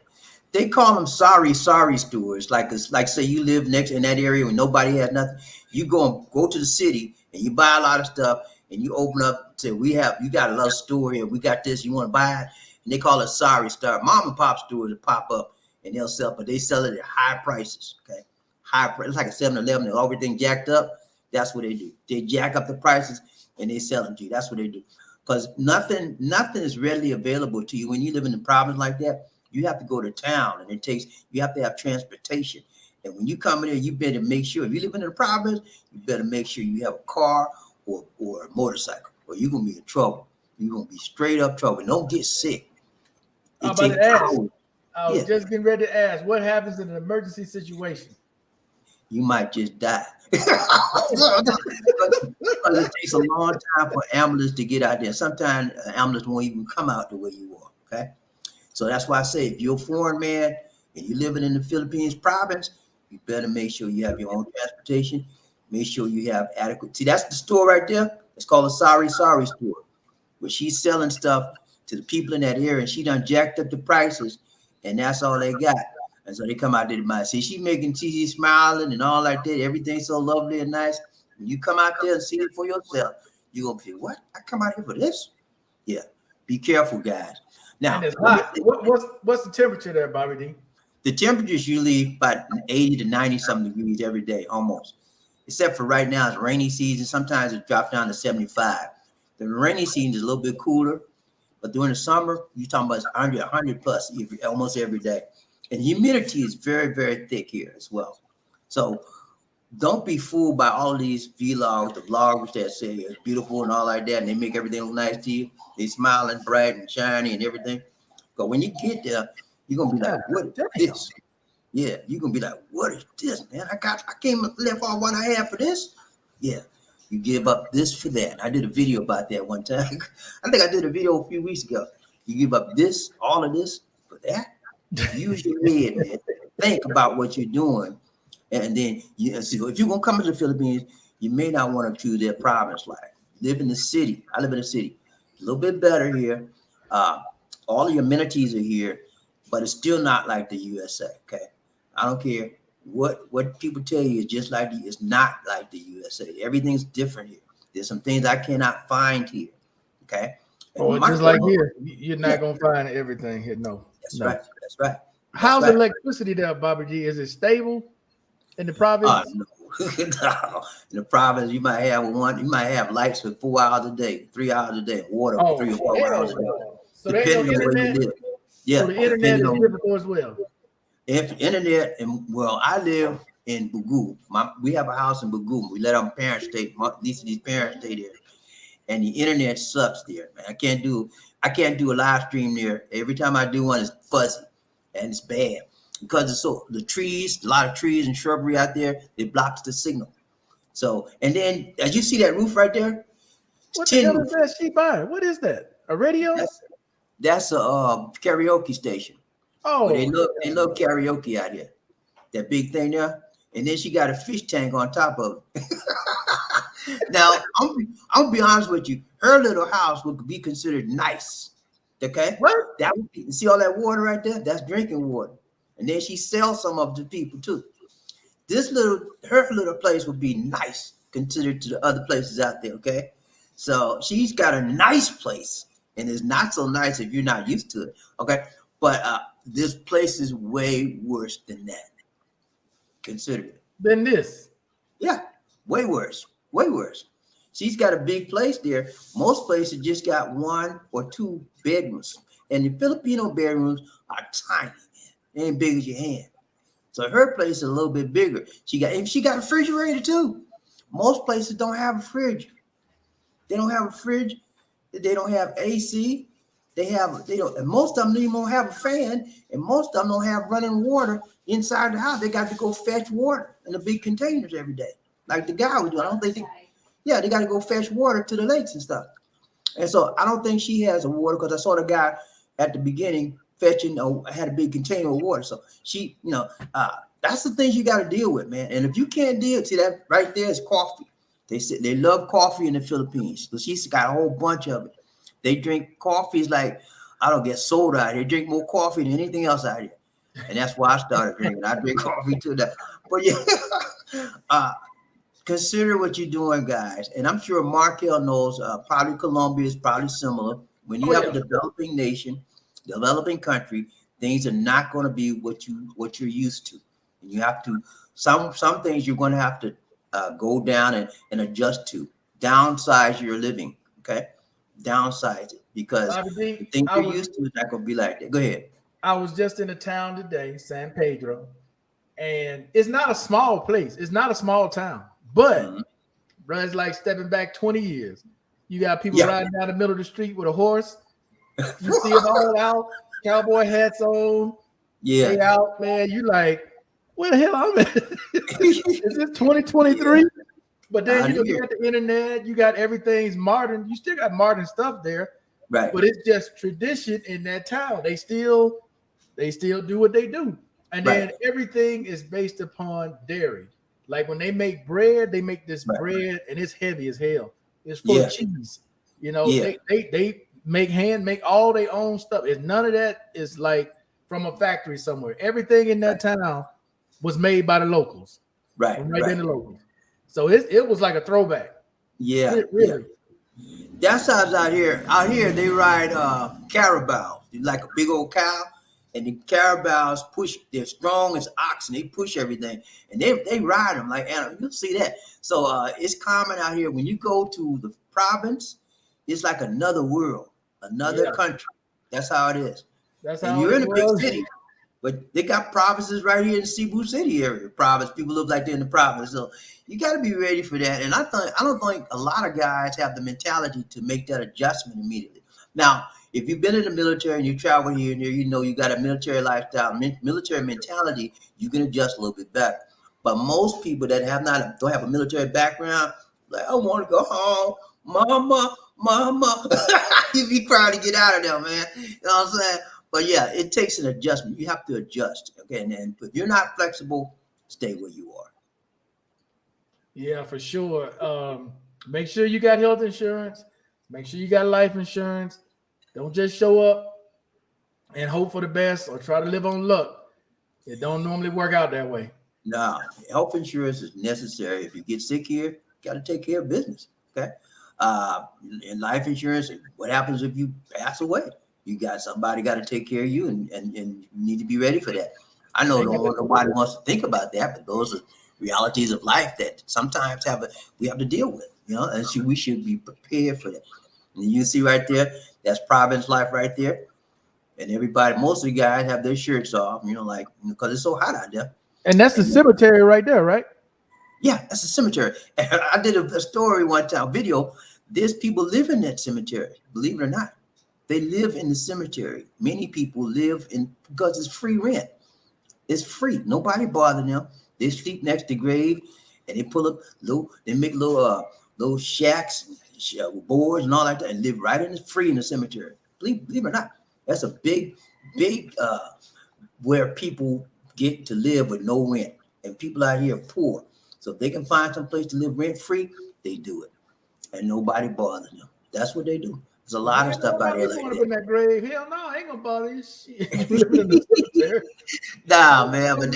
They call them sorry stores. Like it's like say you live next in that area when nobody has nothing. You go to the city and you buy a lot of stuff and you open up say you got a little store here. We got this. You want to buy it? And they call it sorry store. Mom and pop stores that pop up and they'll sell, but they sell it at high prices. Okay, high price. It's like a 7-Eleven and everything jacked up. That's what they do. They jack up the prices and they sell them to you. That's what they do. Because nothing is readily available to you when you live in the province like that. You have to go to town, and you have to have transportation. And when you come in here, you better make sure if you live in the province, you better make sure you have a car or a motorcycle, or you're gonna be in trouble. You're gonna be straight up trouble. Don't get sick. I'm about to ask. I was Yeah. just getting ready to ask, what happens in an emergency situation? You might just die. Because it takes a long time for ambulance to get out there. Sometimes an ambulance won't even come out the way you are. Okay. So that's why I say if you're a foreign man and you're living in the Philippines province, you better make sure you have your own transportation. Make sure you have adequate. See, that's the store right there. It's called a sorry store, where she's selling stuff to the people in that area, and she done jacked up the prices, and that's all they got. And so they come out there to buy. See, she's smiling and all like that. Everything's so lovely and nice. When you come out there and see it for yourself, you're gonna feel, what? I come out here for this? Yeah. Be careful, guys. Now, and it's hot. What's the temperature there, Bobby D? The temperature is usually about 80 to 90 something degrees every day, almost. Except for right now, it's rainy season. Sometimes it drops down to 75. The rainy season is a little bit cooler, but during the summer, you're talking about 100 plus almost every day. And humidity is very, very thick here as well. So don't be fooled by all of these vlogs, the vloggers that say it's beautiful and all like that, and they make everything look nice to you. They smiling bright and shiny and everything. But when you get there, you're gonna be like, what is this? Yeah, you're gonna be like, what is this, man? I came and left all what I had for this. Yeah, you give up this for that. I did a video about that one time. I think I did a video a few weeks ago. You give up this, all of this for that. Use your head, man. Think about what you're doing. And then see, if you're gonna come to the Philippines, you may not want to choose their province life. Live in the city. I live in the city. A little bit better here. All the amenities are here, but it's still not like the USA. Okay, I don't care what people tell you. It's just like it's not like the USA. Everything's different here. There's some things I cannot find here. Okay. Oh, just like here, you're not gonna find everything here. No, that's right. That's right. How's electricity there, Bobby G? Is it stable in the province? No. No. In the province, you might have lights for 4 hours a day, 3 hours a day, water for 3 or 4 hours a day. So depending on where you live. Yeah. So the internet is difficult as well. If internet, and well, I live in Bugu. We have a house in Bugu. We let our parents stay. These parents stay there, and the internet sucks there, man. I can't do a live stream there. Every time I do one, it's fuzzy and it's bad because it's a lot of trees and shrubbery out there. It blocks the signal. So, and then as you see that roof right there, what the hell is that she buying? What is that? A radio? That's a karaoke station. Oh, they love karaoke out here. That big thing there, and then she got a fish tank on top of it. Now, I'll be honest with you. Her little house would be considered nice. Okay, what? That would be, see all that water right there? That's drinking water, and then she sells some of it to people too. Her little place would be nice considered to the other places out there. Okay, so she's got a nice place, and it's not so nice if you're not used to it. Okay, but this place is way worse than that. Consider it. Than this? Yeah, way worse. Way worse. She's got a big place there. Most places just got 1 or 2 bedrooms, and the Filipino bedrooms are tiny, man. They ain't big as your hand. So her place is a little bit bigger. She got a refrigerator too. Most places don't have a fridge. They don't have a fridge. They don't have AC. And most of them even don't have a fan, and most of them don't have running water inside the house. They got to go fetch water in the big containers every day, like the guy was doing. They got to go fetch water to the lakes and stuff. And so I don't think she has a water, because I saw the guy at the beginning fetching, had a big container of water. So she, that's the things you got to deal with, man. And if you can't see that right there is coffee. They said they love coffee in the Philippines. So she's got a whole bunch of it. They drink coffees like I don't get soda out here. Drink more coffee than anything else out here. And that's why I started drinking. I drink coffee too. But yeah, consider what you're doing, guys. And I'm sure Markel knows, probably Colombia is probably similar. When you Oh have yeah. a developing nation, developing country, things are not going to be what you're used to. And you have to, some things you're going to have to go down and adjust to. Downsize your living, okay? Downsize it, because Bobby the D, things you're used to is not going to be like that. Go ahead. I was just in a town today, San Pedro, and it's not a small place. It's not a small town, but Mhm. bro, it's like stepping back 20 years. You got people Yeah. riding down the middle of the street with a horse. You see them all out, cowboy hats on. They Yeah. out, man. You like, where the hell I'm at? Is this 2023? Yeah. But then Out you here. got the internet, you got everything's modern. You still got modern stuff there, Right. but it's just tradition in that town. They still do what they do. And Right. then everything is based upon dairy. Like when they make bread, they make this Right. bread and it's heavy as hell. It's full Yeah. of cheese. You know, Yeah. they make all their own stuff. It's none of that is like from a factory somewhere. Everything in that town was made by the locals. Right. Right Right. then the locals. So it was like a throwback. Yeah. Yeah. Really. That's how it's out here. Out here, they ride carabaos. They're like a big old cow, and the carabaos push. They're strong as oxen. They push everything, and they ride them like animals. You'll see that. So it's common out here. When you go to the province, it's like another world, another Yeah. country. That's how it is. That's And how you're it in a big was. city, but they got provinces right here in Cebu City area. Province people live like they're in the province, so you got to be ready for that. And I don't think a lot of guys have the mentality to make that adjustment immediately. Now, if you've been in the military and you travel here and there, you know you got a military lifestyle, military mentality. You can adjust a little bit better. But most people that don't have a military background, like I want to go home, mama, mama. You be trying to get out of there, man. You know what I'm saying? But yeah, it takes an adjustment. You have to adjust. Okay. And if you're not flexible, stay where you are. Yeah, for sure. Make sure you got health insurance. Make sure you got life insurance. Don't just show up and hope for the best or try to live on luck. It don't normally work out that way. Now, health insurance is necessary. If you get sick here, you got to take care of business. Okay. And life insurance, what happens if you pass away? You got somebody got to take care of you, and you need to be ready for that. I know nobody wants to think about that, but those are realities of life that sometimes we have to deal with, you know, and so we should be prepared for that. And you see right there, that's province life right there. And everybody, most of the guys have their shirts off, you know, like, because it's so hot out there. And that's the And cemetery right there, right? yeah, that's a cemetery. And I did a story one time, video. There's people live in that cemetery, believe it or not. They live in the cemetery. Many people live in, because it's free rent. It's free. Nobody bothering them. They sleep next to the grave, and they pull up they make little shacks, boards and all like that, and live right in the free in the cemetery. Believe it or not, that's a big where people get to live with no rent, and people out here are poor. So if they can find some place to live rent free, they do it, and nobody bothers them. That's what they do. There's a lot of stuff out there like Up that. in that grave. Hell no, I ain't gonna bother you. Shit. You living in the cemetery. Nah, man, but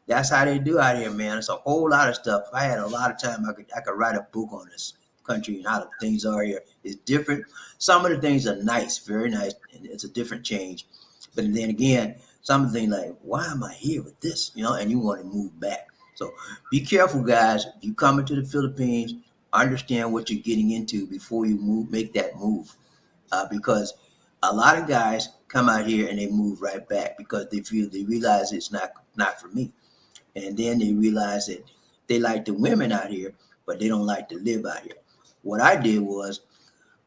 that's how they do out here, man. It's a whole lot of stuff. If I had a lot of time, I could write a book on this country and how the things are here. It's different. Some of the things are nice, very nice, and it's a different change. But then again, some of the things like, why am I here with this? You know, and you want to move back. So be careful, guys. If you come into the Philippines, understand what you're getting into before you make that move. Because a lot of guys come out here and they move right back because they realize it's not for me. And then they realize that they like the women out here, but they don't like to live out here. What I did was,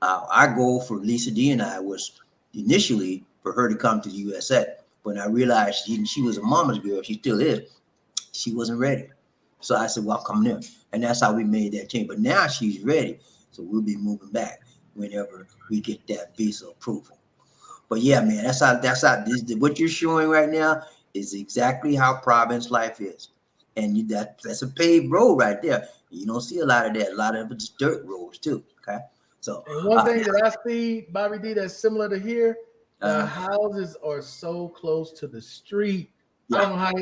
our goal for Lisa D and I was initially for her to come to the USA. When I realized she was a mama's girl, she still is, she wasn't ready. So I said, well, come there. And that's how we made that change. But now she's ready. So we'll be moving back whenever we get that visa approval. But yeah, man, that's how what you're showing right now is exactly how province life is. And that's a paved road right there. You don't see a lot of that. A lot of it's dirt roads too. Okay. So And one thing that I see, Bobby D, that's similar to here The houses are so close to the street. Yeah. I don't know how.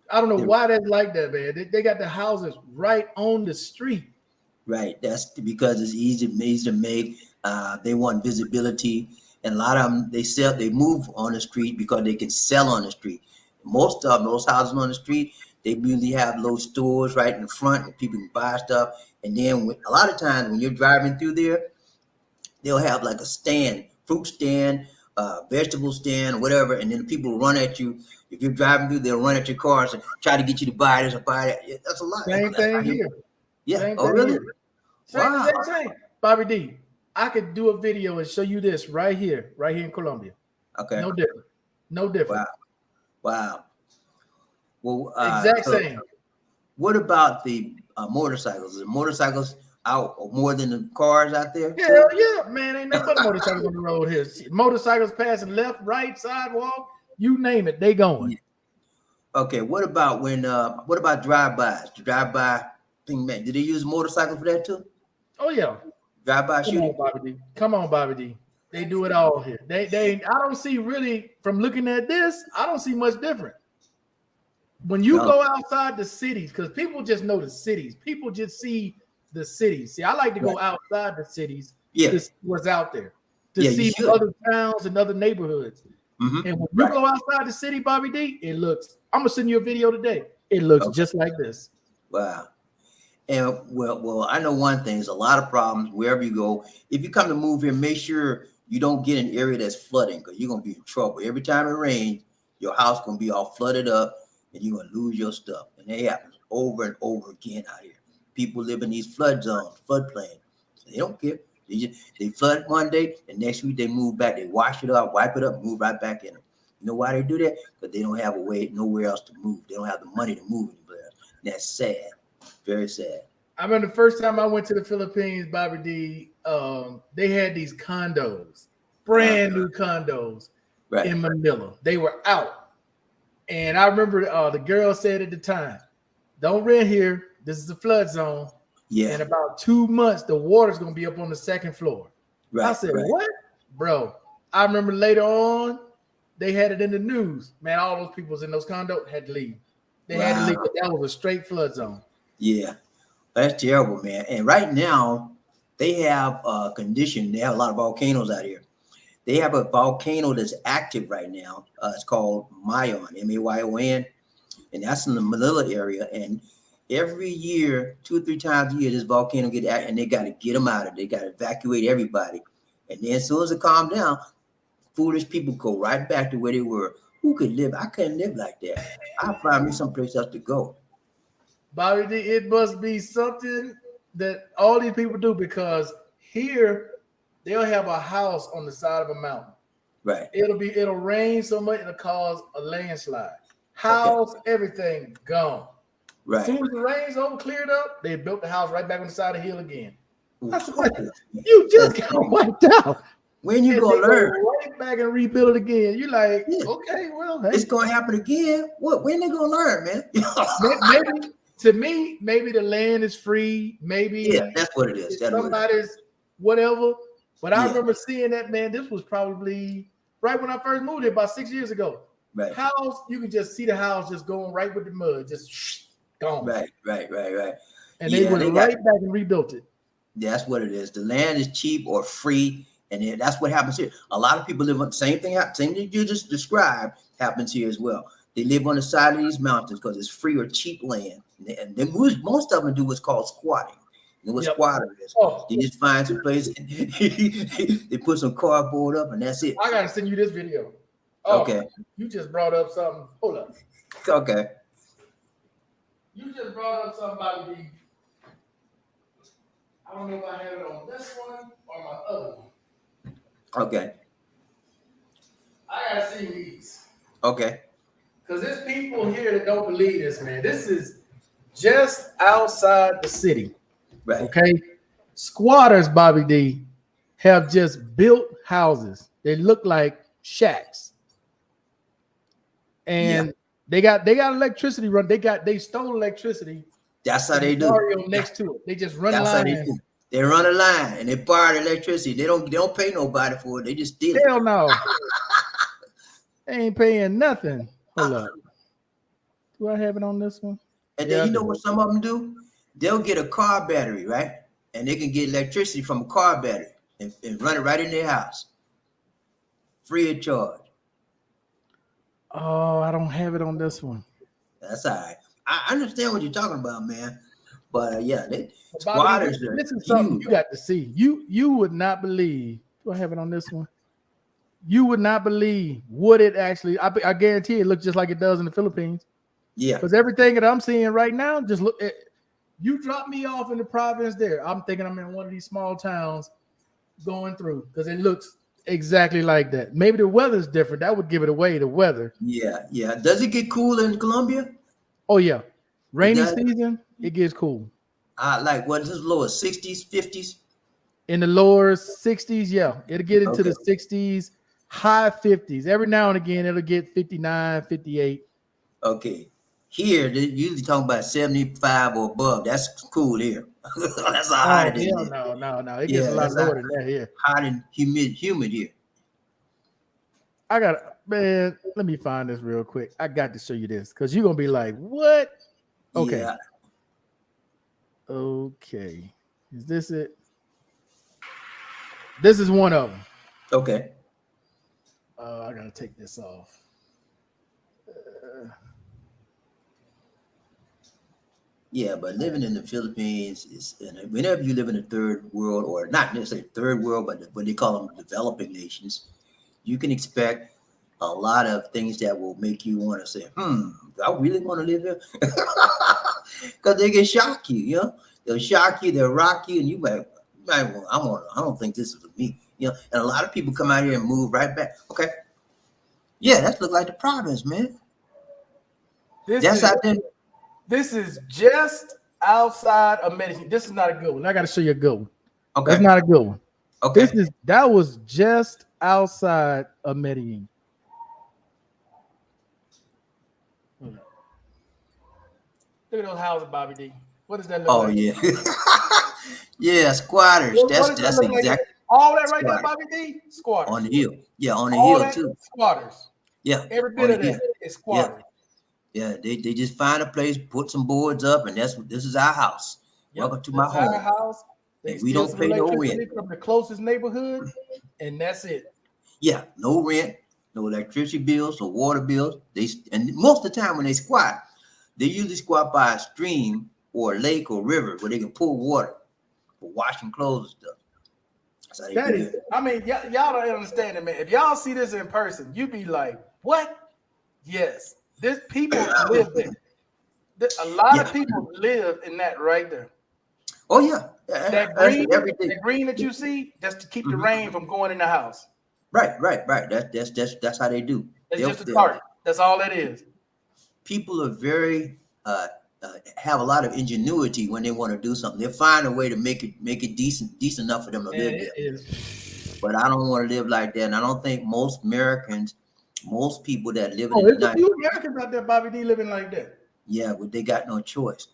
I don't know why that's like that, man. They got the houses right on the street. Right. That's because it's easy to make. They want visibility, and a lot of them they move on the street because they can sell on the street. Most of those houses on the street, they usually have little stores right in the front, and people can buy stuff. And then a lot of times when you're driving through there, they'll have like a stand, fruit stand, vegetable stand, whatever, and then people will run at you. If you're driving through, they'll run at your cars and try to get you to buy this or buy that. Yeah, that's a lot. Same thing here. Yeah. Same Oh, thing really? here. Same. Bobby D, I could do a video and show you this right here in Colombia. Okay. No different. No different. Wow. Well, exact same. What about the motorcycles? Are motorcycles out more than the cars out there? Hell yeah, man. Ain't nothing but motorcycles on the road here. Motorcycles passing left, right, sidewalk, you name it, they going. Yeah. Okay, what about drive-bys? The drive-by thing, man. Do they use motorcycles for that too? Oh yeah. Drive-by shooting? Come on, Bobby D. They do it all here. They I don't see really, from looking at this, I don't see much different. When you go outside the cities, because people just know the cities. People just see the cities. See, I like to go outside the cities to see what's out there, to see other towns and other neighborhoods. Mm-hmm. And when you go outside the city, Bobby D, it looks, I'm going to send you a video today. It looks just like this. Wow. And well, I know one thing, there's a lot of problems wherever you go. If you come to move here, make sure you don't get an area that's flooding, because you're going to be in trouble. Every time it rains, your house going to be all flooded up and you're going to lose your stuff. And it happens over and over again out here. People live in these flood zones, floodplains. They don't care. They flood one day, and next week they move back. They wash it up, wipe it up, move right back in them. You know why they do that? Because they don't have nowhere else to move. They don't have the money to move anywhere else. And that's sad. Very sad. I remember the first time I went to the Philippines, Bobby D, they had these condos, brand new condos in Manila. They were out. And I remember the girl said at the time, don't rent here. This is a flood zone. Yeah. In about 2 months, the water's going to be up on the second floor. Right. I said, what? Bro, I remember later on, they had it in the news. Man, all those people in those condos had to leave. They had to leave, but that was a straight flood zone. Yeah. That's terrible, man. And right now, they have a condition. They have a lot of volcanoes out here. They have a volcano that's active right now. It's called Mayon, M-A-Y-O-N. And that's in the Manila area. And every year, 2 or 3 times a year, this volcano get active, and they got to get them out of it. They got to evacuate everybody. And then as soon as it calms down, foolish people go right back to where they were. Who could live? I couldn't live like that. I'll find me someplace else to go. Bobby, it must be something that all these people do, because here they'll have a house on the side of a mountain. Right. It'll rain so much it'll cause a landslide. House, everything gone. Right. As soon as the rain's over, cleared up, they built the house right back on the side of the hill again. I said, you just got wiped out. When you gonna learn? Right back and rebuild it again. You're like, okay, well, hey. It's gonna happen again. What? When they gonna learn, man? Maybe to me, maybe the land is free. Maybe that's what it is. That's somebody's whatever. But I remember seeing that, man. This was probably right when I first moved here about 6 years ago. Right. House, you can just see the house just going right with the mud, just gone. Right. And they went right back and rebuilt it. That's what it is. The land is cheap or free, and that's what happens here. A lot of people live on the same thing that you just described happens here as well. They live on the side of these mountains because it's free or cheap land, and then most of them do what's called squatting. You know what squatter is? They just find some place, and they put some cardboard up, and that's it. I gotta send you this video. Okay. You just brought up something. Hold up. Okay. You just brought up something about the. I don't know if I have it on this one or my other one. Okay. I gotta see these. Okay. Because there's people here that don't believe this, man. This is just outside the city. Right. Okay. Squatters, Bobby D, have just built houses. They look like shacks. And they got electricity run. They stole electricity. That's how they do. Next to it. They just run lines They run a line and they borrow the electricity. They don't pay nobody for it. They just steal it. Hell no. They ain't paying nothing. Hold up. Do I have it on this one? And Yeah, then you know what some of them do? They'll get a car battery, right? And they can get electricity from a car battery and run it right in their house. Free of charge. Oh, I don't have it on this one. That's all right. I understand what you're talking about, man. But yeah, Bobby, squatters are this is something huge. you got to see. You would not believe. Do I have it on this one? You would not believe what it actually. I guarantee it looks just like it does in the Philippines. Yeah. Because everything that I'm seeing right now, just look. You drop me off in the province there. I'm thinking I'm in one of these small towns going through because it looks exactly like that. Maybe the weather's different. That would give it away. The weather. Yeah, yeah. Does it get cool in Colombia? Oh yeah, rainy does? season it gets cool. Like what is this lower 60s, 50s? In the lower 60s, yeah, it'll get into Okay. the 60s, high 50s. Every now and again, it'll get 59, 58. Okay. Here, they usually talking about 75 or above. That's cool here. That's how hot it is. No. It gets a lot lower than that here. Hot and humid here. Man, let me find this real quick. I got to show you this because you're going to be like, what? Okay. Yeah. Okay. Is this it? This is one of them. Okay. I got to take this off. Yeah, but living in the Philippines is, and whenever you live in a third world, or not necessarily third world, but what they call them developing nations, you can expect a lot of things that will make you want to say, I really want to live here. Because they can shock you, you know. They'll shock you, they'll rock you, and you might I don't think this is for me. You know, and a lot of people come out here and move right back. Okay. Yeah, that look like the province, man. This is just outside of Medellin. This is not a good one. I got to show you a good one. Okay. That's not a good one. Okay. That was just outside of Medellin. Look at those houses, Bobby D. What does that look like? Oh yeah. Yeah, squatters. That's exactly like? All that right there, squatters. Bobby D? Squatters. On the hill. Yeah, on the All hill too. Squatters. Yeah. Every bit of that is squatters. Yeah, they just find a place, put some boards up, and this is our house. Welcome to my home. Our house. And we don't pay no rent from the closest neighborhood, and that's it. Yeah, no rent, no electricity bills, no water bills. And most of the time when they squat, they usually squat by a stream or a lake or river where they can pull water for washing clothes and stuff. That's how they do it. I mean, y'all don't understand it, man. If y'all see this in person, you be like, "What?" Yes, this people live there. A lot of people live in that right there. Oh yeah, that green that you see, that's to keep the rain from going in the house. Right. That's how they do. It's just a tarp. That's all that is. People are very have a lot of ingenuity when they want to do something. They'll find a way to make it decent enough for them to live there. But I don't want to live like that, and I don't think most Americans, most people that live in the United States, Americans out there, Bobby D, living like that. Yeah, but they got no choice.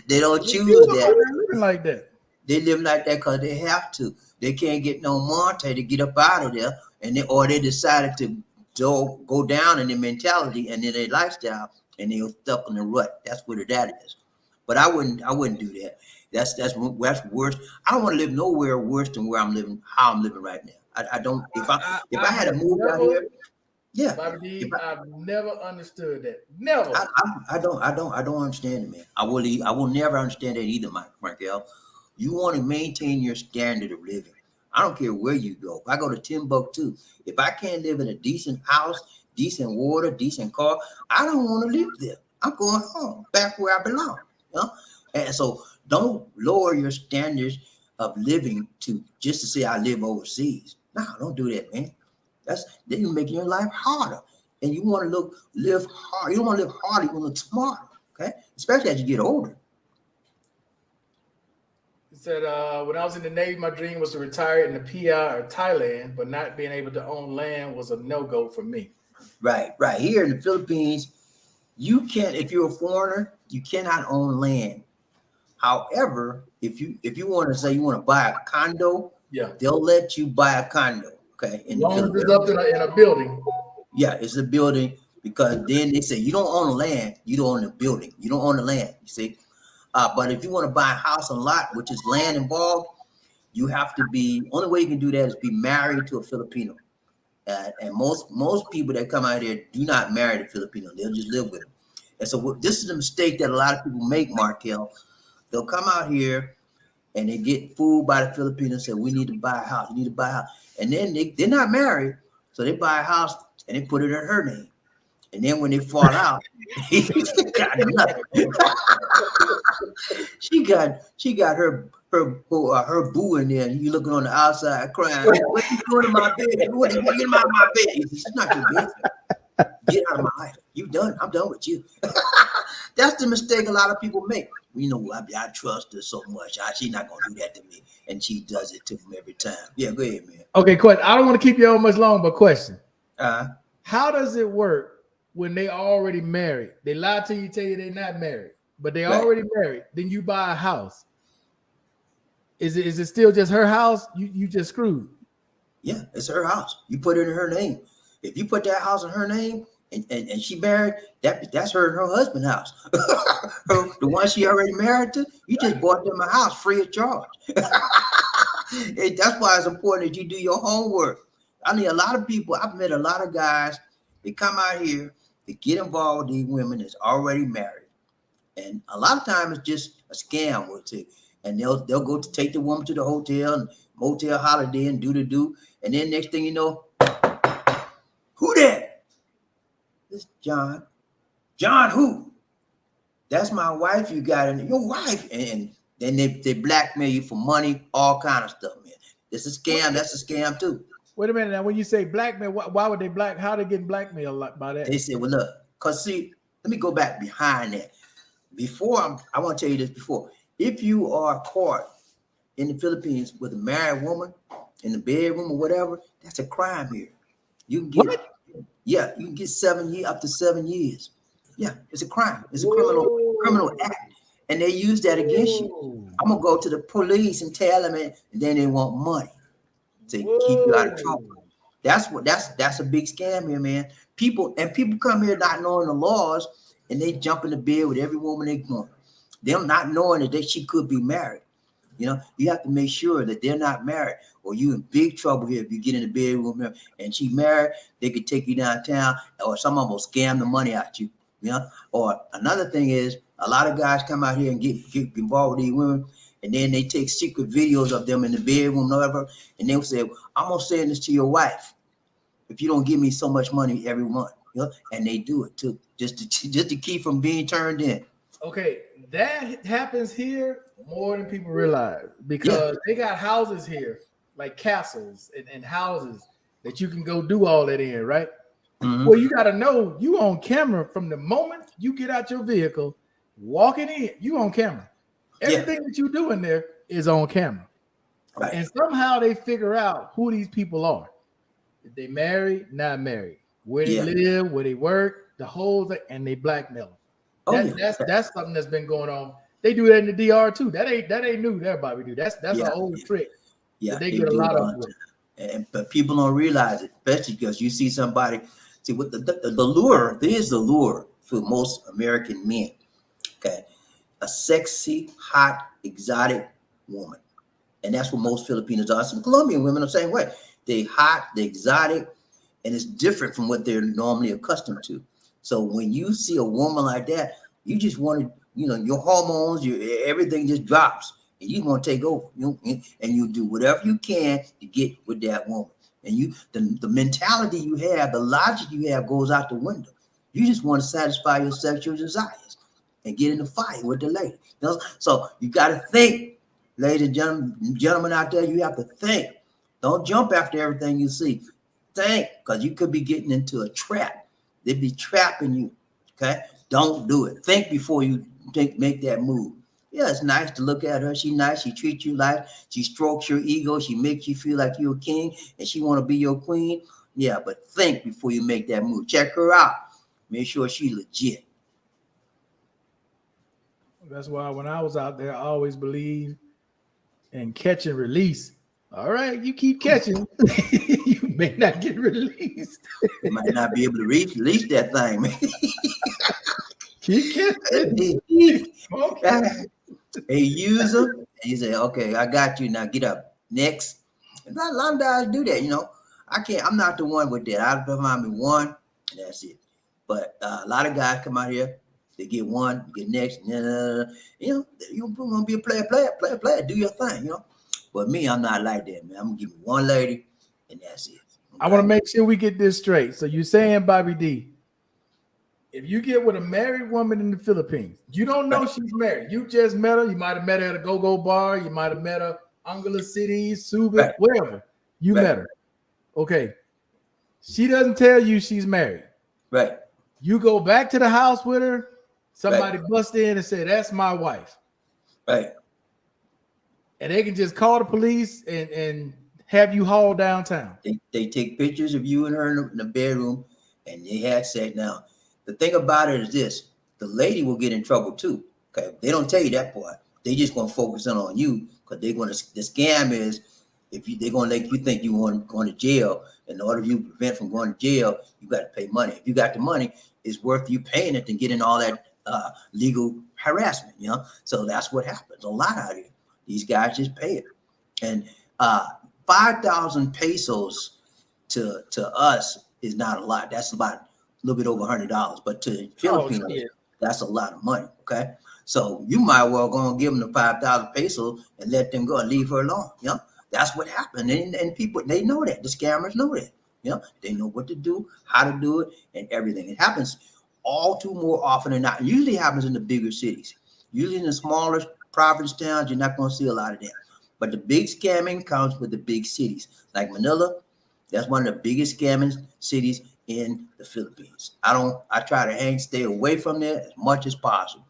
They don't choose that. Living like that. They live like that because they have to. They can't get no money to get up out of there, or they decided to go down in their mentality and in their lifestyle, and they're stuck in the rut. That's what that is. But I wouldn't do that. That's worse. I don't want to live nowhere worse than where I'm living, how I'm living right now. I don't. If I had to move out here, yeah. Bobby D, I've never understood that. Never. I don't understand it, man. I will never understand that either, Michael. You want to maintain your standard of living. I don't care where you go. If I go to Timbuktu, if I can't live in a decent house, decent water, decent car, I don't want to live there. I'm going home, back where I belong. You know? And so don't lower your standards of living just to say I live overseas. No, don't do that, man. Then you're making your life harder. And you want to live hard. You don't want to live hard, you want to look smart. Okay? Especially as you get older. He said, when I was in the Navy, my dream was to retire in the PI or Thailand, but not being able to own land was a no-go for me. Right. Here in the Philippines, you can't, if you're a foreigner, you cannot own land. However, if you want to say you want to buy a condo, Yeah. they'll let you buy a condo. Okay. As long as it's up in a building. Yeah, it's a building, because then they say you don't own the land, you don't own the building, you don't own the land. You see, but if you want to buy a house and lot, which is land involved, you have to be. Only way you can do that is be married to a Filipino. And most people that come out here do not marry the Filipino; they'll just live with them. And so this is a mistake that a lot of people make, Markel. They'll come out here and they get fooled by the Filipinos. Say, we need to buy a house. You need to buy a house. And then they're not married. So they buy a house and they put it in her name. And then when they fall out, he got nothing. she got her boo in there, and you looking on the outside crying. What you doing in my bed? What you getting out of my bed? She's not your business. Get out of my life. You done. I'm done with you. That's the mistake a lot of people make. You know, I trust her so much. She's not gonna do that to me, and she does it to me every time. Yeah, go ahead, man. Okay, question. I don't want to keep you on much long, but question. How does it work when they already married? They lie to you, tell you they're not married, but they already married. Then you buy a house. Is it still just her house? You just screwed. Yeah, it's her house. You put it in her name. If you put that house in her name and she married, that's her and her husband's house. The one she already married to, you just bought them a house free of charge. That's why it's important that you do your homework. I mean, a lot of people, I've met a lot of guys, they come out here, they get involved with these women that's already married. And a lot of times it's just a scam, we'll say. And they'll go to take the woman to the hotel and motel holiday and do. And then next thing you know, who that? This John. John who? That's my wife you got in your wife. And then they blackmail you for money, all kind of stuff, man. It's a scam. That's a scam too. Wait a minute. Now, when you say blackmail, why would they how they getting blackmailed by that? They said, well, look, because see, let me go back behind that. I want to tell you this before. If you are caught in the Philippines with a married woman in the bedroom or whatever, that's a crime here. You can get, you can get 7 years, up to 7 years. Yeah, it's a crime. It's a criminal act, and they use that against you. I'm gonna go to the police and tell them, and then they want money to keep you out of trouble. That's a big scam here, man. People come here not knowing the laws, and they jump in the bed with every woman they want. Them not knowing that she could be married. You know, you have to make sure that they're not married, or you in big trouble here if you get in the bedroom and she married. They could take you downtown, or some of them will scam the money out you. You know, or another thing is a lot of guys come out here and get involved with these women, and then they take secret videos of them in the bedroom, whatever, and they'll say, "I'm gonna send this to your wife if you don't give me so much money every month." You know, and they do it too, just to keep from being turned in. Okay, that happens here more than people realize, because they got houses here, like castles and houses that you can go do all that in, right? Mm-hmm. Well, you got to know you on camera from the moment you get out your vehicle, walking in, you on camera. Everything that you do in there is on camera. Right. And somehow they figure out who these people are. If they married, not married, where they live, where they work, the whole thing, and they blackmail them. That's something that's been going on. They do that in the DR too. That ain't new. Everybody do. That's an old trick. Yeah, they get a lot of it. But people don't realize it, especially because you see somebody. See, what the lure, there is the lure for most American men. Okay, a sexy, hot, exotic woman, and that's what most Filipinos are. Some Colombian women are the same way. They hot, they exotic, and it's different from what they're normally accustomed to. So when you see a woman like that, you just want to, your hormones, everything just drops, and you want to take over. And you do whatever you can to get with that woman. And the mentality you have, the logic you have goes out the window. You just want to satisfy your sexual desires and get in the fight with the lady. So you got to think, ladies and gentlemen out there, you have to think. Don't jump after everything you see. Think, because you could be getting into a trap. They'd be trapping you. Okay? Don't do it. Think before you make that move. Yeah, it's nice to look at her. She's nice. She treats you like, she strokes your ego. She makes you feel like you're a king and she want to be your queen. Yeah, but think before you make that move. Check her out. Make sure she's legit. That's why when I was out there, I always believed and catch and release. All right, you keep catching, you may not get released. You might not be able to release that thing, man. Keep catching. Okay. Hey, user, and you say, okay, I got you. Now get up. Next. And a lot of guys do that, you know. I'm not the one with that. I find me one, and that's it. But a lot of guys come out here, they get one, get next, you know, you're gonna be a player, do your thing, you know. But me, I'm not like that, man. I'm gonna give you one lady, and that's it. Okay? I want to make sure we get this straight. So you're saying, Bobby D, if you get with a married woman in the Philippines, you don't know she's married. You just met her. You might have met her at a go-go bar. You might have met her Anguilla City, Subic, wherever. You met her. Okay. She doesn't tell you she's married. Right. You go back to the house with her. Somebody bust in and say, that's my wife. Right. And they can just call the police and have you hauled downtown. They take pictures of you and her in the bedroom, and they had sex. Now, the thing about it is this: the lady will get in trouble too. Okay, they don't tell you that part. They just gonna focus in on you because they're gonna. The scam is they're gonna make you think you want going to jail. In order to prevent from going to jail, you got to pay money. If you got the money, it's worth you paying it than getting all that legal harassment. You know, so that's what happens a lot out here. These guys just pay it, and 5,000 pesos to us is not a lot. That's about a little bit over $100, but to Filipinos, that's a lot of money. Okay, so you might well go and give them the 5,000 pesos and let them go and leave her alone. You know, that's what happened, and people, they know that. The scammers know that. You know, they know what to do, how to do it, and everything. It happens all too more often than not. It usually happens in the bigger cities. Usually in the smaller province towns, you're not going to see a lot of that. But the big scamming comes with the big cities. Like Manila, that's one of the biggest scamming cities in the Philippines. I try to stay away from there as much as possible.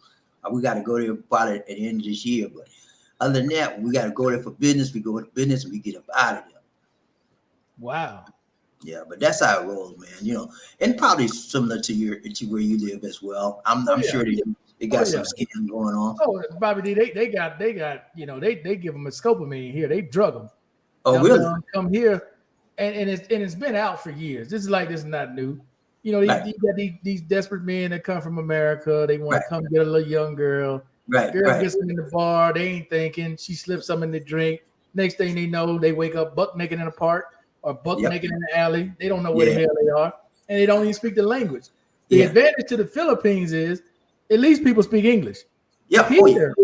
We got to go there about it at the end of this year. But other than that, we got to go there for business. We go to business and we get up out of there. Wow. Yeah, but that's how it rolls, man. You know, and probably similar to where you live as well. I'm sure that they got some scamming going on. Oh, Bobby D, they got, you know, they give them a scopolamine here. They drug them. Oh, really? Come here, and it's been out for years. This is not new. You know, you got these desperate men that come from America. They want to come get a little young girl. Girl gets them in the bar. They ain't thinking. She slips something in the drink. Next thing they know, they wake up buck naked in a park or buck naked in the alley. They don't know where the hell they are, and they don't even speak the language. The advantage to the Philippines is at least people speak English. Yeah. Here,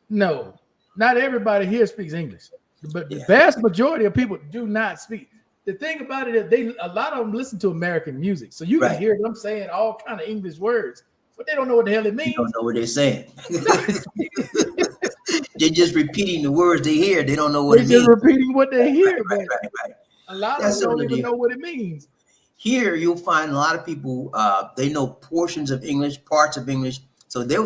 no, not everybody here speaks English, but the vast majority of people do not speak. The thing about it is a lot of them listen to American music, so you can hear them saying all kind of English words, but they don't know what the hell it means. You don't know what they're saying. They're just repeating the words they hear. They don't know what it means. They're just repeating what they hear. Right. A lot of them don't even know what it means. Here, you'll find a lot of people. They know portions of English, parts of English. So they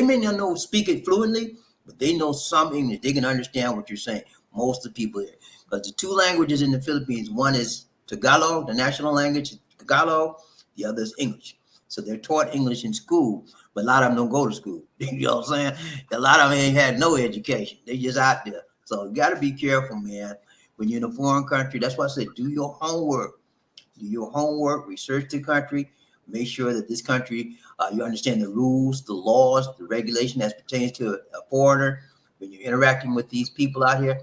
may not know speak it fluently, but they know some English. They can understand what you're saying. Most of the people here, because the two languages in the Philippines, one is Tagalog, the national language, Tagalog. The other is English. So they're taught English in school, but a lot of them don't go to school. You know what I'm saying? A lot of them ain't had no education. They just out there. So you got to be careful, man. When you're in a foreign country, that's why I said do your homework. Do your homework, research the country, make sure that this country, you understand the rules, the laws, the regulation that pertains to a foreigner. When you're interacting with these people out here,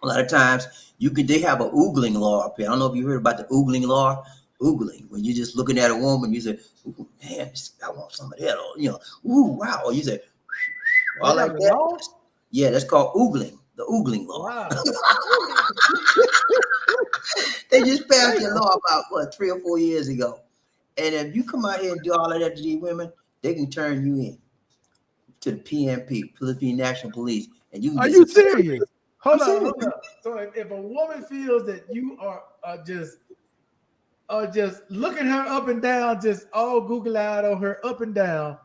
a lot of times they have an oogling law up here. I don't know if you heard about the oogling law. Oogling, when you're just looking at a woman, you say, "Ooh, man, I want some of that," or, you know, "Ooh, wow," or you say, all like that. Yeah, that's called oogling, the oogling law. Wow. They just passed the law about 3 or 4 years ago. And if you come out here and do all of that to these women, they can turn you in to the PNP, Philippine National Police. And you can Are you serious? Hold on. So if a woman feels that you are just looking her up and down, just all Google out on her up and down,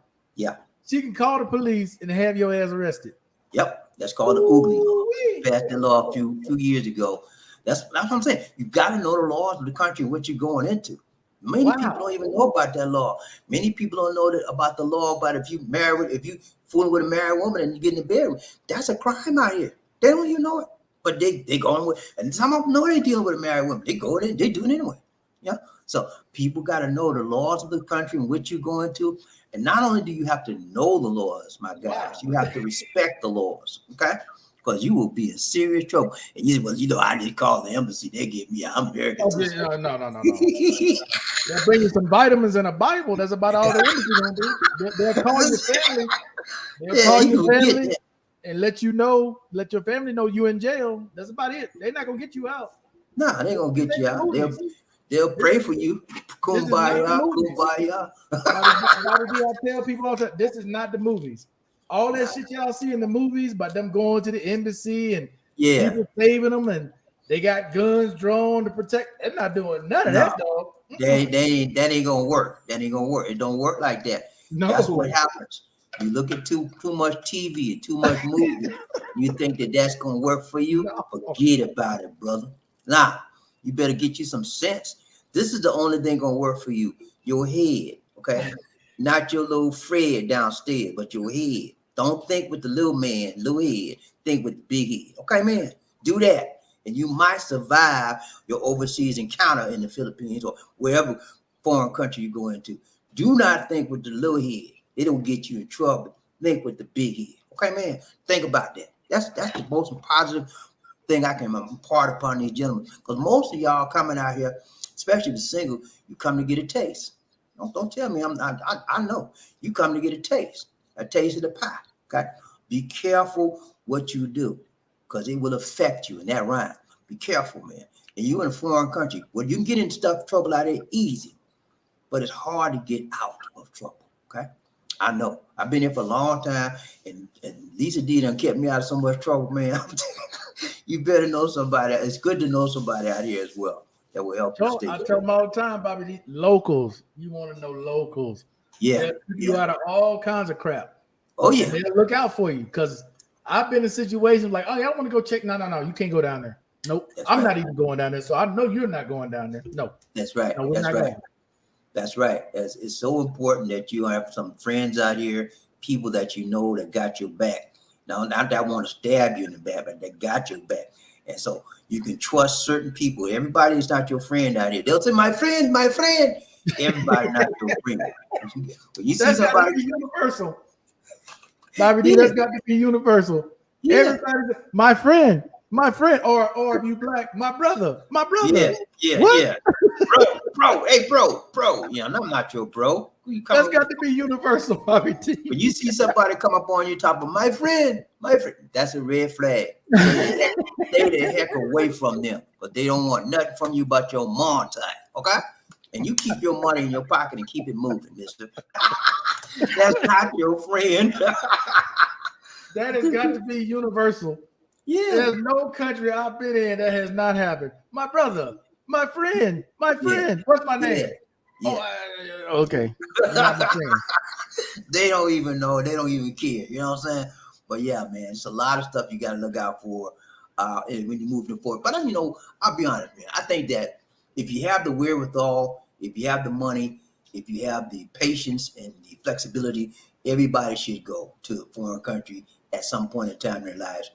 she can call the police and have your ass arrested. Yep, that's called the oogling law. Passed the law a few years ago. That's what I'm saying. You got to know the laws of the country, what you're going into. Many people don't even know about that law. Many people don't know that about the law about if you fooling with a married woman and you get in bed, that's a crime out here. They don't even know it, but they going with, and some of them know they dealing with a married woman. They go in, they do it anyway. Yeah. So people got to know the laws of the country in which you're going to, and not only do you have to know the laws, my guys, you have to respect the laws. Okay. Because you will be in serious trouble. And you say, well, I just called the embassy. They give me, I'm American. Oh, yeah, no. They'll bring you some vitamins and a Bible. That's about all the embassy gonna do. They'll call your family. They'll call your family and let your family know you in jail. That's about it. They're not gonna get you out. Nah, they're gonna get you out. They'll pray for you. Kumbaya. I tell people all the time, this is not the movies. All that shit y'all see in the movies about them going to the embassy and people saving them and they got guns drawn to protect. They're not doing none of that, dog. That ain't gonna work. That ain't gonna work. It don't work like that. No. That's what happens. You look at too much TV and too much movie. You think that's gonna work for you? No. Forget about it, brother. Nah, you better get you some sense. This is the only thing gonna work for you. Your head, okay? Not your little Fred downstairs, but your head. Don't think with the little head. Think with the big head. Okay, man? Do that. And you might survive your overseas encounter in the Philippines or wherever foreign country you go into. Do not think with the little head. It don't get you in trouble. Think with the big head. Okay, man? Think about that. That's the most positive thing I can impart upon these gentlemen. Because most of y'all coming out here, especially if you're single, you come to get a taste. Don't tell me I know. You come to get a taste of the pie. Okay? Be careful what you do, because it will affect you in that rhyme. Be careful, man. And you in a foreign country, well, you can get in trouble out there easy, but it's hard to get out of trouble. Okay? I know. I've been here for a long time, and Lisa D done kept me out of so much trouble, man. You better know somebody. It's good to know somebody out here as well that will help you stay. I tell them all the time, Bobby, these locals. You want to know locals. Yeah. They'll keep you out of all kinds of crap. Oh, yeah. And they'll look out for you, because I've been in situations like, oh, yeah, I want to go check. No, you can't go down there. Nope. I'm not even going down there. So I know you're not going down there. No. That's right. No, we're not going. That's right. It's so important that you have some friends out here, people that you know that got your back. Now, not that want to stab you in the back, but they got your back. And so you can trust certain people. Everybody is not your friend out here. They'll say, my friend. Everybody not your friend. When you see somebody universal. Bobby D, that's got to be universal. Yeah. Everybody, my friend, or if you black, my brother. Yeah. What? Yeah. Bro. Yeah, I'm not your bro. That's got to be universal, Bobby D. When you see somebody come up on you top of my friend, that's a red flag. Stay the heck away from them, but they don't want nothing from you but your money, okay? And you keep your money in your pocket and keep it moving, mister. That's not your friend. That has got to be universal. Yeah. There's no country I've been in that has not happened. My brother, my friend. Yeah. What's my name? Yeah. Oh, okay. Not my friend. They don't even know. They don't even care. You know what I'm saying? But yeah, man, it's a lot of stuff you got to look out for when you move forward. But I'll be honest, man. I think that if you have the wherewithal, if you have the money, if you have the patience and the flexibility, everybody should go to a foreign country at some point in time in their lives,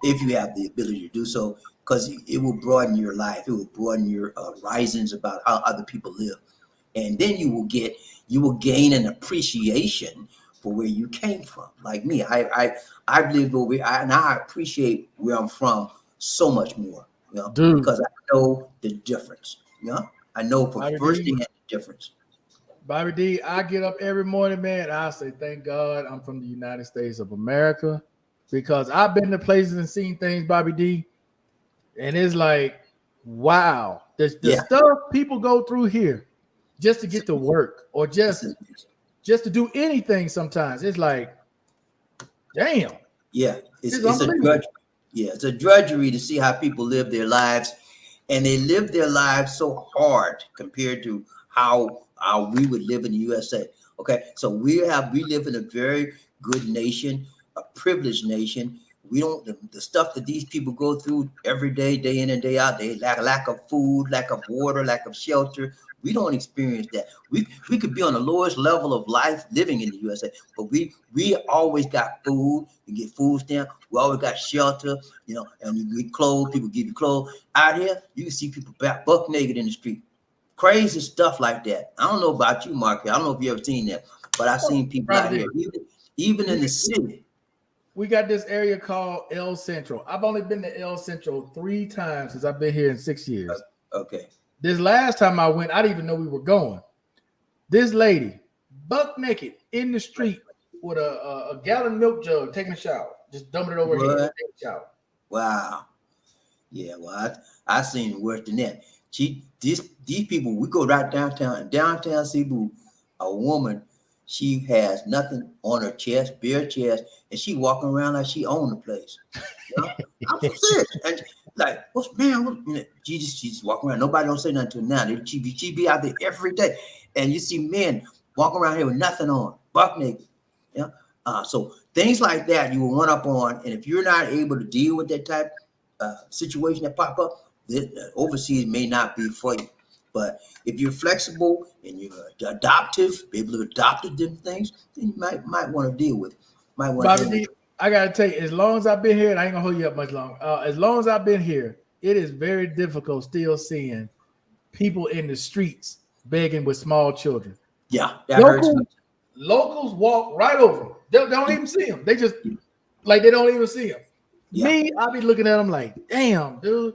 if you have the ability to do so, because it will broaden your life. It will broaden your horizons about how other people live. And then you will gain an appreciation for where you came from. Like me, I've lived over here, and I appreciate where I'm from so much more, because I know the difference. I know for firsthand the difference. Bobby D, I get up every morning, man, and I say, thank God I'm from the United States of America, because I've been to places and seen things, Bobby D, and it's like, wow, the stuff people go through here just to get to work or just to do anything sometimes. It's like, damn. Yeah, it's a drudgery. Yeah, it's a drudgery to see how people live their lives, and they live their lives so hard compared to how we would live in the USA. Okay, so we live in a very good nation, a privileged nation. We don't the stuff that these people go through every day, day in and day out. They lack of food, lack of water, lack of shelter. We don't experience that. We could be on the lowest level of life living in the USA, but we always got food. You get food stamp. We always got shelter, and you get clothes. People give you clothes. Out here, you can see people buck naked in the street. Crazy stuff like that. I don't know about you, Mark. I don't know if you ever seen that, but I've seen people out here, even in the city. We got this area called El Centro. I've only been to El Centro 3 times since I've been here in 6 years. Okay. This last time I went, I didn't even know we were going. This lady, buck naked in the street with a gallon milk jug, taking a shower, just dumping it over her head, taking a shower. Wow. Yeah, well, I seen worse than that. These people, we go right downtown Cebu, a woman, she has nothing on her chest, bare chest, and she walking around like she owned the place. I'm serious. And like, she just walking around. Nobody don't say nothing to her now. She be out there every day, and you see men walking around here with nothing on, buck naked. Yeah. So things like that you will run up on, and if you're not able to deal with that type situation that pop up, overseas may not be for you. But if you're flexible and you're adoptive, be able to adopt to different things, then you might want to deal with it. Bobby, I gotta tell you, as long as I've been here, and I ain't gonna hold you up much longer. As long as I've been here, it is very difficult still seeing people in the streets begging with small children. Yeah, that hurts. Locals walk right over them. They don't even see them. They just like they don't even see them. Yeah. Me, I be looking at them like, damn, dude,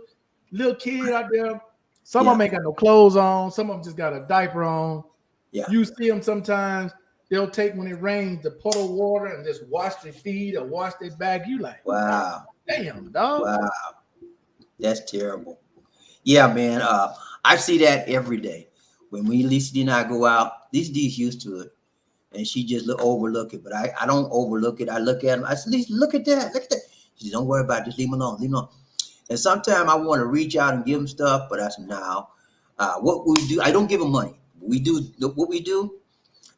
little kid out there. Some of them ain't got no clothes on. Some of them just got a diaper on. Yeah. You see them sometimes. They'll take, when it rains, the puddle water and just wash their feet or wash their back. You like, wow, damn, dog. Wow, that's terrible. Yeah, man. I see that every day. When Lisa D and I go out, Lisa D's used to it, and she just overlook it. But I don't overlook it. I look at them. I said, Lisa, look at that. Look at that. She said, don't worry about it. Just leave them alone. Leave them alone. And sometimes I want to reach out and give them stuff, but I said, no. What we do, I don't give them money. What we do,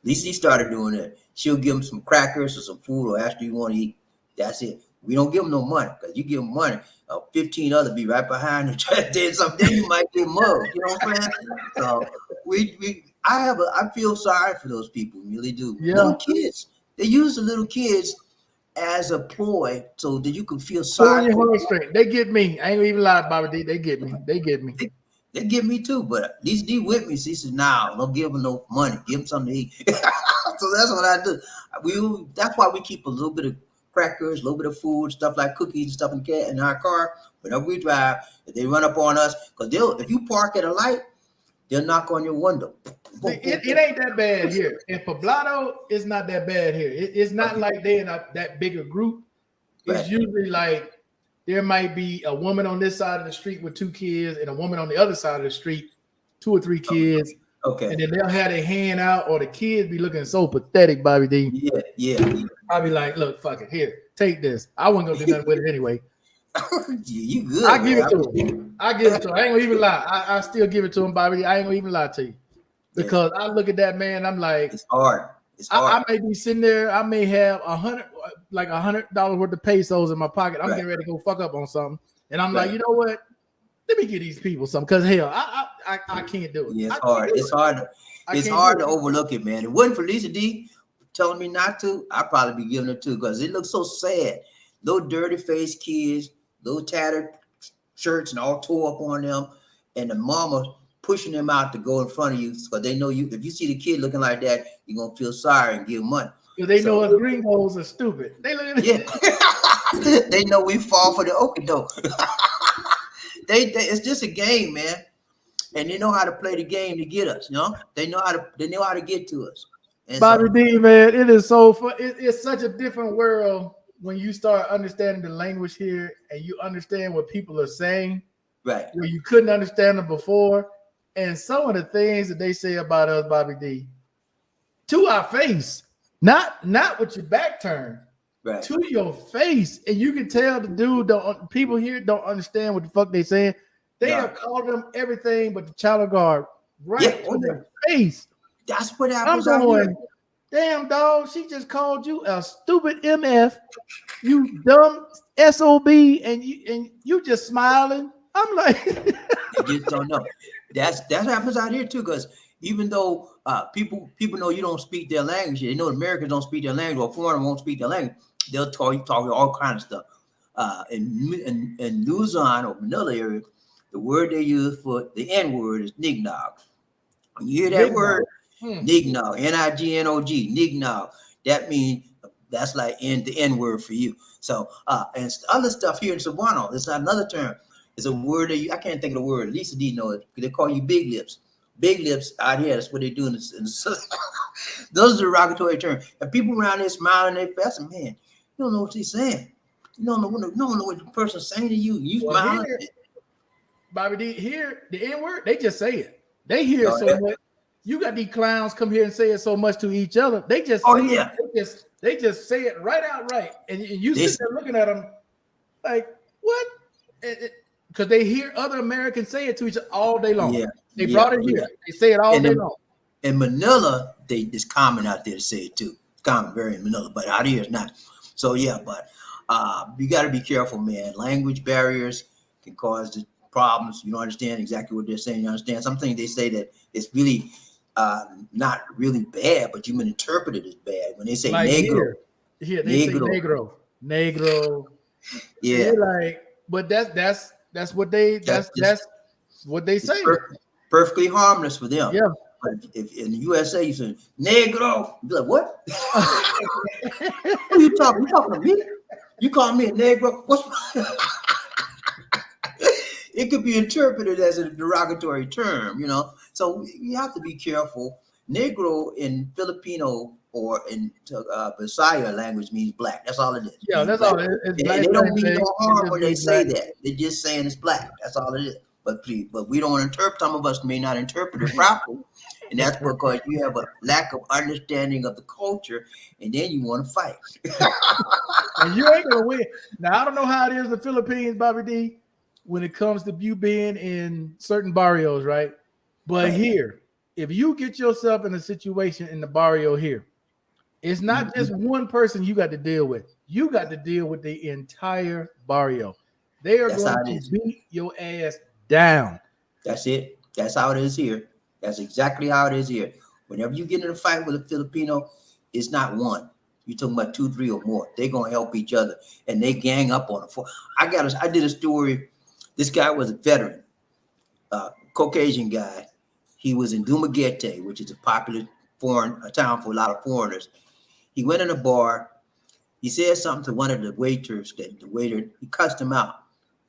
Lisa started doing it. She'll give them some crackers or some food or ask you want to eat. That's it. We don't give them no money, because you give them money, 15 others be right behind you trying to do something. Then you might get mugged. You know what I'm saying? So I feel sorry for those people. Really do. Yeah. Little kids. They use the little kids as a ploy so that you can feel sorry. They get me. I ain't gonna even lie, Bobby D. They get me. They get me. They get me too, but Lisa D with me. She says, "Nah, don't give them no money. Give them something to eat." So that's what I do. That's why we keep a little bit of crackers, a little bit of food, stuff like cookies and stuff in our car. Whenever we drive, if they run up on us, because if you park at a light, they'll knock on your window. It ain't that bad here. In Poblado, it's not that bad here. It's not like they're in that bigger group. It's usually like there might be a woman on this side of the street with 2 kids and a woman on the other side of the street, 2 or 3 kids. Okay. And then they'll have their hand out, or the kids be looking so pathetic, Bobby D. Yeah. I'll be like, look, fuck it. Here, take this. I wasn't going to do nothing with it anyway. You good. I give it to him. I ain't gonna even lie. I still give it to him, Bobby. I ain't gonna even lie to you, because I look at that man. I'm like, it's hard. I may be sitting there. I may have $100 worth of pesos in my pocket. I'm getting ready to go fuck up on something, and I'm like, you know what? Let me get these people something, because hell, I can't do it. Yeah, it's hard. It's hard to overlook it, man. If it wasn't for Lisa D telling me not to, I'd probably be giving it too, because it looks so sad. Those dirty faced kids, those tattered shirts and all tore up on them, and the mama pushing them out to go in front of you, because they know you. If you see the kid looking like that, you're gonna feel sorry and give money. Because they know us gringos are stupid. They look at they know we fall for the okie doke. It's just a game, man, and they know how to play the game to get us. You know, they know how to get to us. And Bobby D, man, it is so fun. It's such a different world when you start understanding the language here and you understand what people are saying, right? Where you couldn't understand them before, and some of the things that they say about us, Bobby D, to our face, not with your back turned, right, to your face, and you can tell the dude people here don't understand what the fuck they saying. They are calling them everything but the child guard right to their face. That's what happens. I'm going, damn dog, she just called you a stupid MF, you dumb SOB, and you just smiling. I'm like, just don't know. That happens out here too, because even though people know you don't speak their language, they know Americans don't speak their language, or foreigners won't speak their language. They'll talk all kinds of stuff. In Luzon or Manila area, the word they use for the N word is nignog. When you hear that word, nignog, N-I-G-N-O-G, nignog, that means that's like the N word for you. So, and other stuff here in Cebuano, it's another term. It's a word that I can't think of the word. Lisa D knows it. They call you big lips. Big lips out here, that's what they do. Those are derogatory terms. And people around there smiling their face, man, you don't know what she's saying. You don't know what the person's saying to you. You smiling. Here, Bobby D, here, the N word, they just say it. They hear it so much. You got these clowns come here and say it so much to each other. They just say it. They just say it right outright. And you sit there looking at them like, what? Because they hear other Americans say it to each other all day long. Yeah. They brought it here. They say it all day long. In Manila, it's common out there to say it too. It's common very in Manila, but out here it's not. So yeah, but you got to be careful, man. Language barriers can cause the problems. You don't understand exactly what they're saying. You understand something they say that it's really not really bad, but you can interpret it as bad. When they say like negro, here they say negro. Yeah, like, but that's what they what they say. Perfectly harmless for them. Yeah. But if in the USA you say negro, you'd be like, what? Who you talking? You talking to me? You call me a negro? It could be interpreted as a derogatory term, you know. So you have to be careful. Negro in Filipino or in Visaya language means black. That's all it is. Yeah, that's all it is. And they don't mean no harm when they say that. They're just saying it's black. That's all it is. But we don't interpret. Some of us may not interpret it properly, and that's because you have a lack of understanding of the culture, and then you want to fight. And you ain't gonna win. Now I don't know how it is in the Philippines, Bobby D, when it comes to you being in certain barrios, right? But here, if you get yourself in a situation in the barrio here, it's not just one person you got to deal with. You got to deal with the entire barrio. They are going to beat your ass down. That's it. That's how it is here. That's exactly how it is here. Whenever you get in a fight with a Filipino, it's not one. You're talking about 2, 3, or more. They're gonna help each other, and they gang up on it. I did a story. This guy was a veteran, Caucasian guy. He was in Dumaguete, which is a popular town for a lot of foreigners. He went in a bar. He said something to one of the waiters. The waiter, he cussed him out,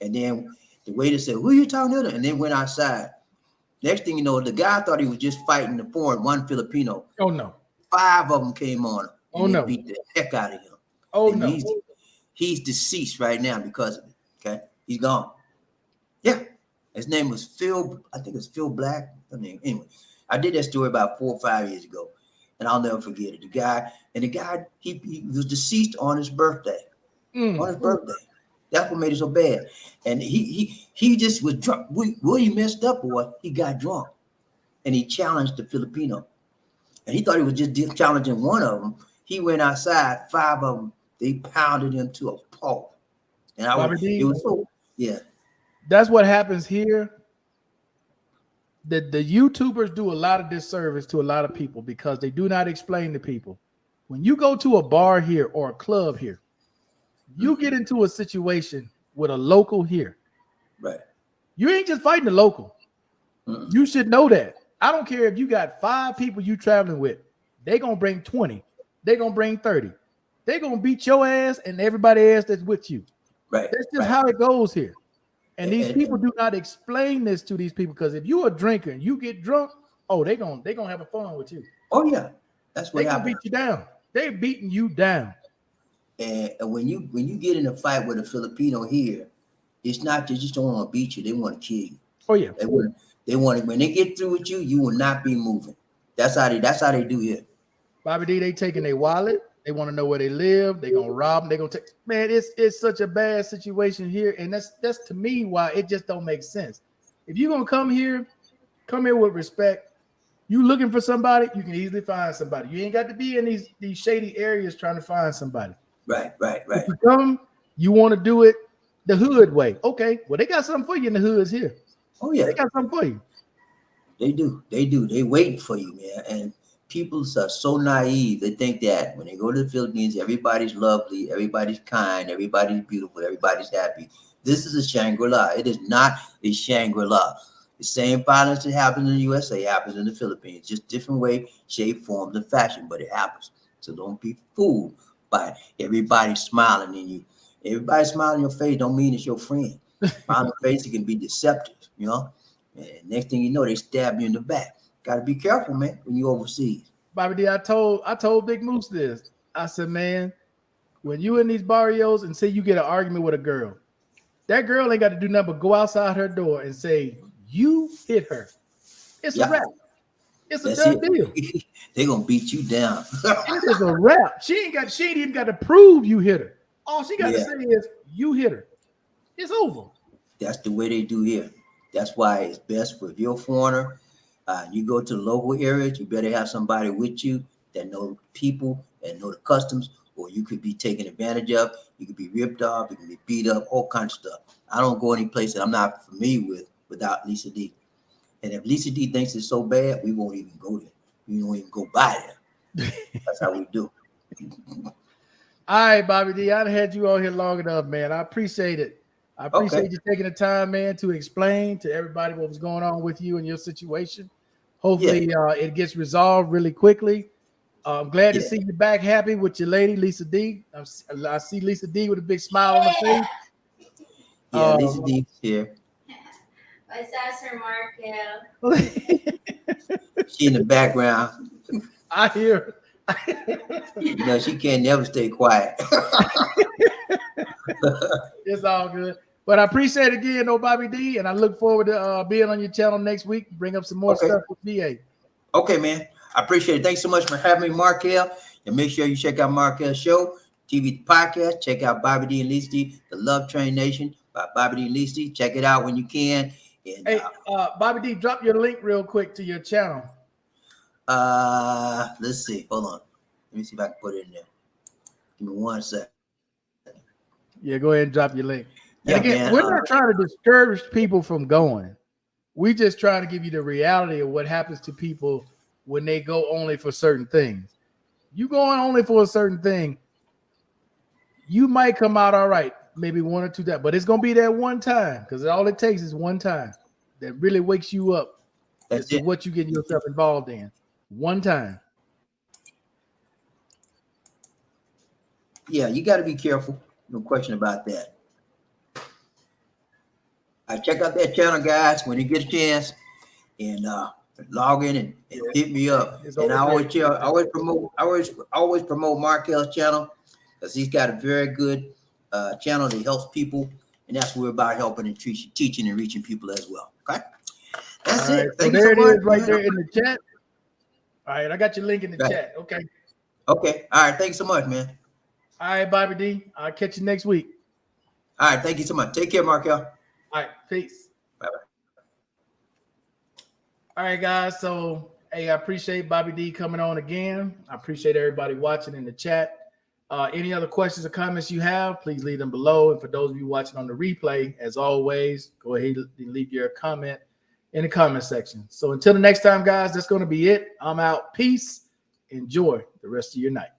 and then the waiter said, "Who are you talking to?" And then went outside. Next thing you know, the guy thought he was just fighting the one Filipino. Oh no! 5 of them came on him. And they beat the heck out of him. Oh and no! He's deceased right now because of it. Okay, he's gone. Yeah, his name was Phil. I think it's Phil Black. I mean, anyway, I did that story about 4 or 5 years ago, and I'll never forget it. The guy, he was deceased on his birthday. On his birthday. That's what made it so bad. And he just was drunk. He messed up, or what? He got drunk, and he challenged the Filipino, and he thought he was just challenging one of them. He went outside. 5 of them, they pounded him to a pulp. And it was so, yeah. That's what happens here. The YouTubers do a lot of disservice to a lot of people because they do not explain to people. When you go to a bar here or a club here, you get into a situation with a local here. Right. You ain't just fighting the local. You should know that. I don't care if you got 5 people you traveling with. They're going to bring 20. They're going to bring 30. They're going to beat your ass and everybody else that's with you. Right. That's just how it goes here. And these people do not explain this to these people because if you're a drinker and you get drunk, they're gonna have a fun with you. Oh yeah, that's what happens. They gonna beat you down. They're beating you down. And when you get in a fight with a Filipino here, it's not they just don't want to beat you; they want to kill you. Oh yeah, they want when they get through with you, you will not be moving. That's how they do here. Bobby D, they taking their wallet. They want to know where they live. They're gonna rob them. They're gonna take. Man, it's such a bad situation here, and that's to me why it just don't make sense. If you're gonna come here with respect. You looking for somebody, you can easily find somebody. You ain't got to be in these shady areas trying to find somebody. Right. If you come, you want to do it the hood way. Okay, well they got something for you in the hoods here. Oh yeah, They got something for you. they do. They do. They waiting for you, man. And people are so naive. They think that when they go to the Philippines, everybody's lovely, everybody's kind, everybody's beautiful, everybody's happy. This is a Shangri-La. It is not a Shangri-La. The same violence that happens in the USA happens in the Philippines, just different way, shape, forms, and fashion, but it happens. So don't be fooled by everybody smiling in you. Everybody smiling in your face don't mean it's your friend. Smiling in the face, it can be deceptive, you know. And next thing you know, they stab you in the back. Got to be careful, man, when you overseas. Bobby D, I told Big Moose this. I said, man, when you in these barrios and say you get an argument with a girl, that girl ain't got to do nothing but go outside her door and say, you hit her. It's a wrap. It's a done deal. They're gonna beat you down. It is a wrap. She ain't even got to prove you hit her. All she got to say is you hit her. It's over. That's the way they do here. That's why it's best for if you're a foreigner, you go to the local areas, you better have somebody with you that know people and know the customs, or you could be taken advantage of. You could be ripped off, you can be beat up, all kinds of stuff. I don't go any place that I'm not familiar with without Lisa D. And if Lisa D thinks it's so bad, we won't even go there. We won't even go by there. That's how we do. All right, Bobby D, I've had you on here long enough, man. I appreciate it. I appreciate you taking the time, man, to explain to everybody what was going on with you and your situation. Hopefully, it gets resolved really quickly. I'm glad to see you back happy with your lady, Lisa D. I see Lisa D with a big smile on her face. Yeah, Lisa D's here. My sister Markel. She in the background. I hear. You know, she can't never stay quiet. It's all good. But I appreciate it again, though, Bobby D, and I look forward to being on your channel next week. Bring up some more stuff with VA. Okay, man. I appreciate it. Thanks so much for having me, Markel. And make sure you check out Markel's show, TV podcast. Check out Bobby D and Lisa D, The Love Train Nation by Bobby D and Lisa D. Check it out when you can. And, hey, Bobby D, drop your link real quick to your channel. Let's see. Hold on. Let me see if I can put it in there. Give me 1 second. Yeah, go ahead and drop your link. And again, man, we're not trying to discourage people from going. We just trying to give you the reality of what happens to people when they go only for certain things. You going only for a certain thing, you might come out all right, maybe 1 or 2 times, but it's gonna be that one time because all it takes is one time that really wakes you up as to what you get yourself involved in. One time. Yeah, you got to be careful. No question about that. Check out that channel, guys, when you get a chance, and log in and hit me up. And I always promote Markel's channel because he's got a very good channel that helps people, and that's what we're about, helping and teaching and reaching people as well. Okay, that's it. Thank you so much. There it is, right there in the chat. All right, I got your link in the chat. Okay. Okay. All right. Thanks so much, man. All right, Bobby D. I'll catch you next week. All right. Thank you so much. Take care, Markel. All right. Peace. Bye-bye. All right, guys. So, hey, I appreciate Bobby D coming on again. I appreciate everybody watching in the chat. Any other questions or comments you have, please leave them below. And for those of you watching on the replay, as always, go ahead and leave your comment in the comment section. So until the next time, guys, that's going to be it. I'm out. Peace. Enjoy the rest of your night.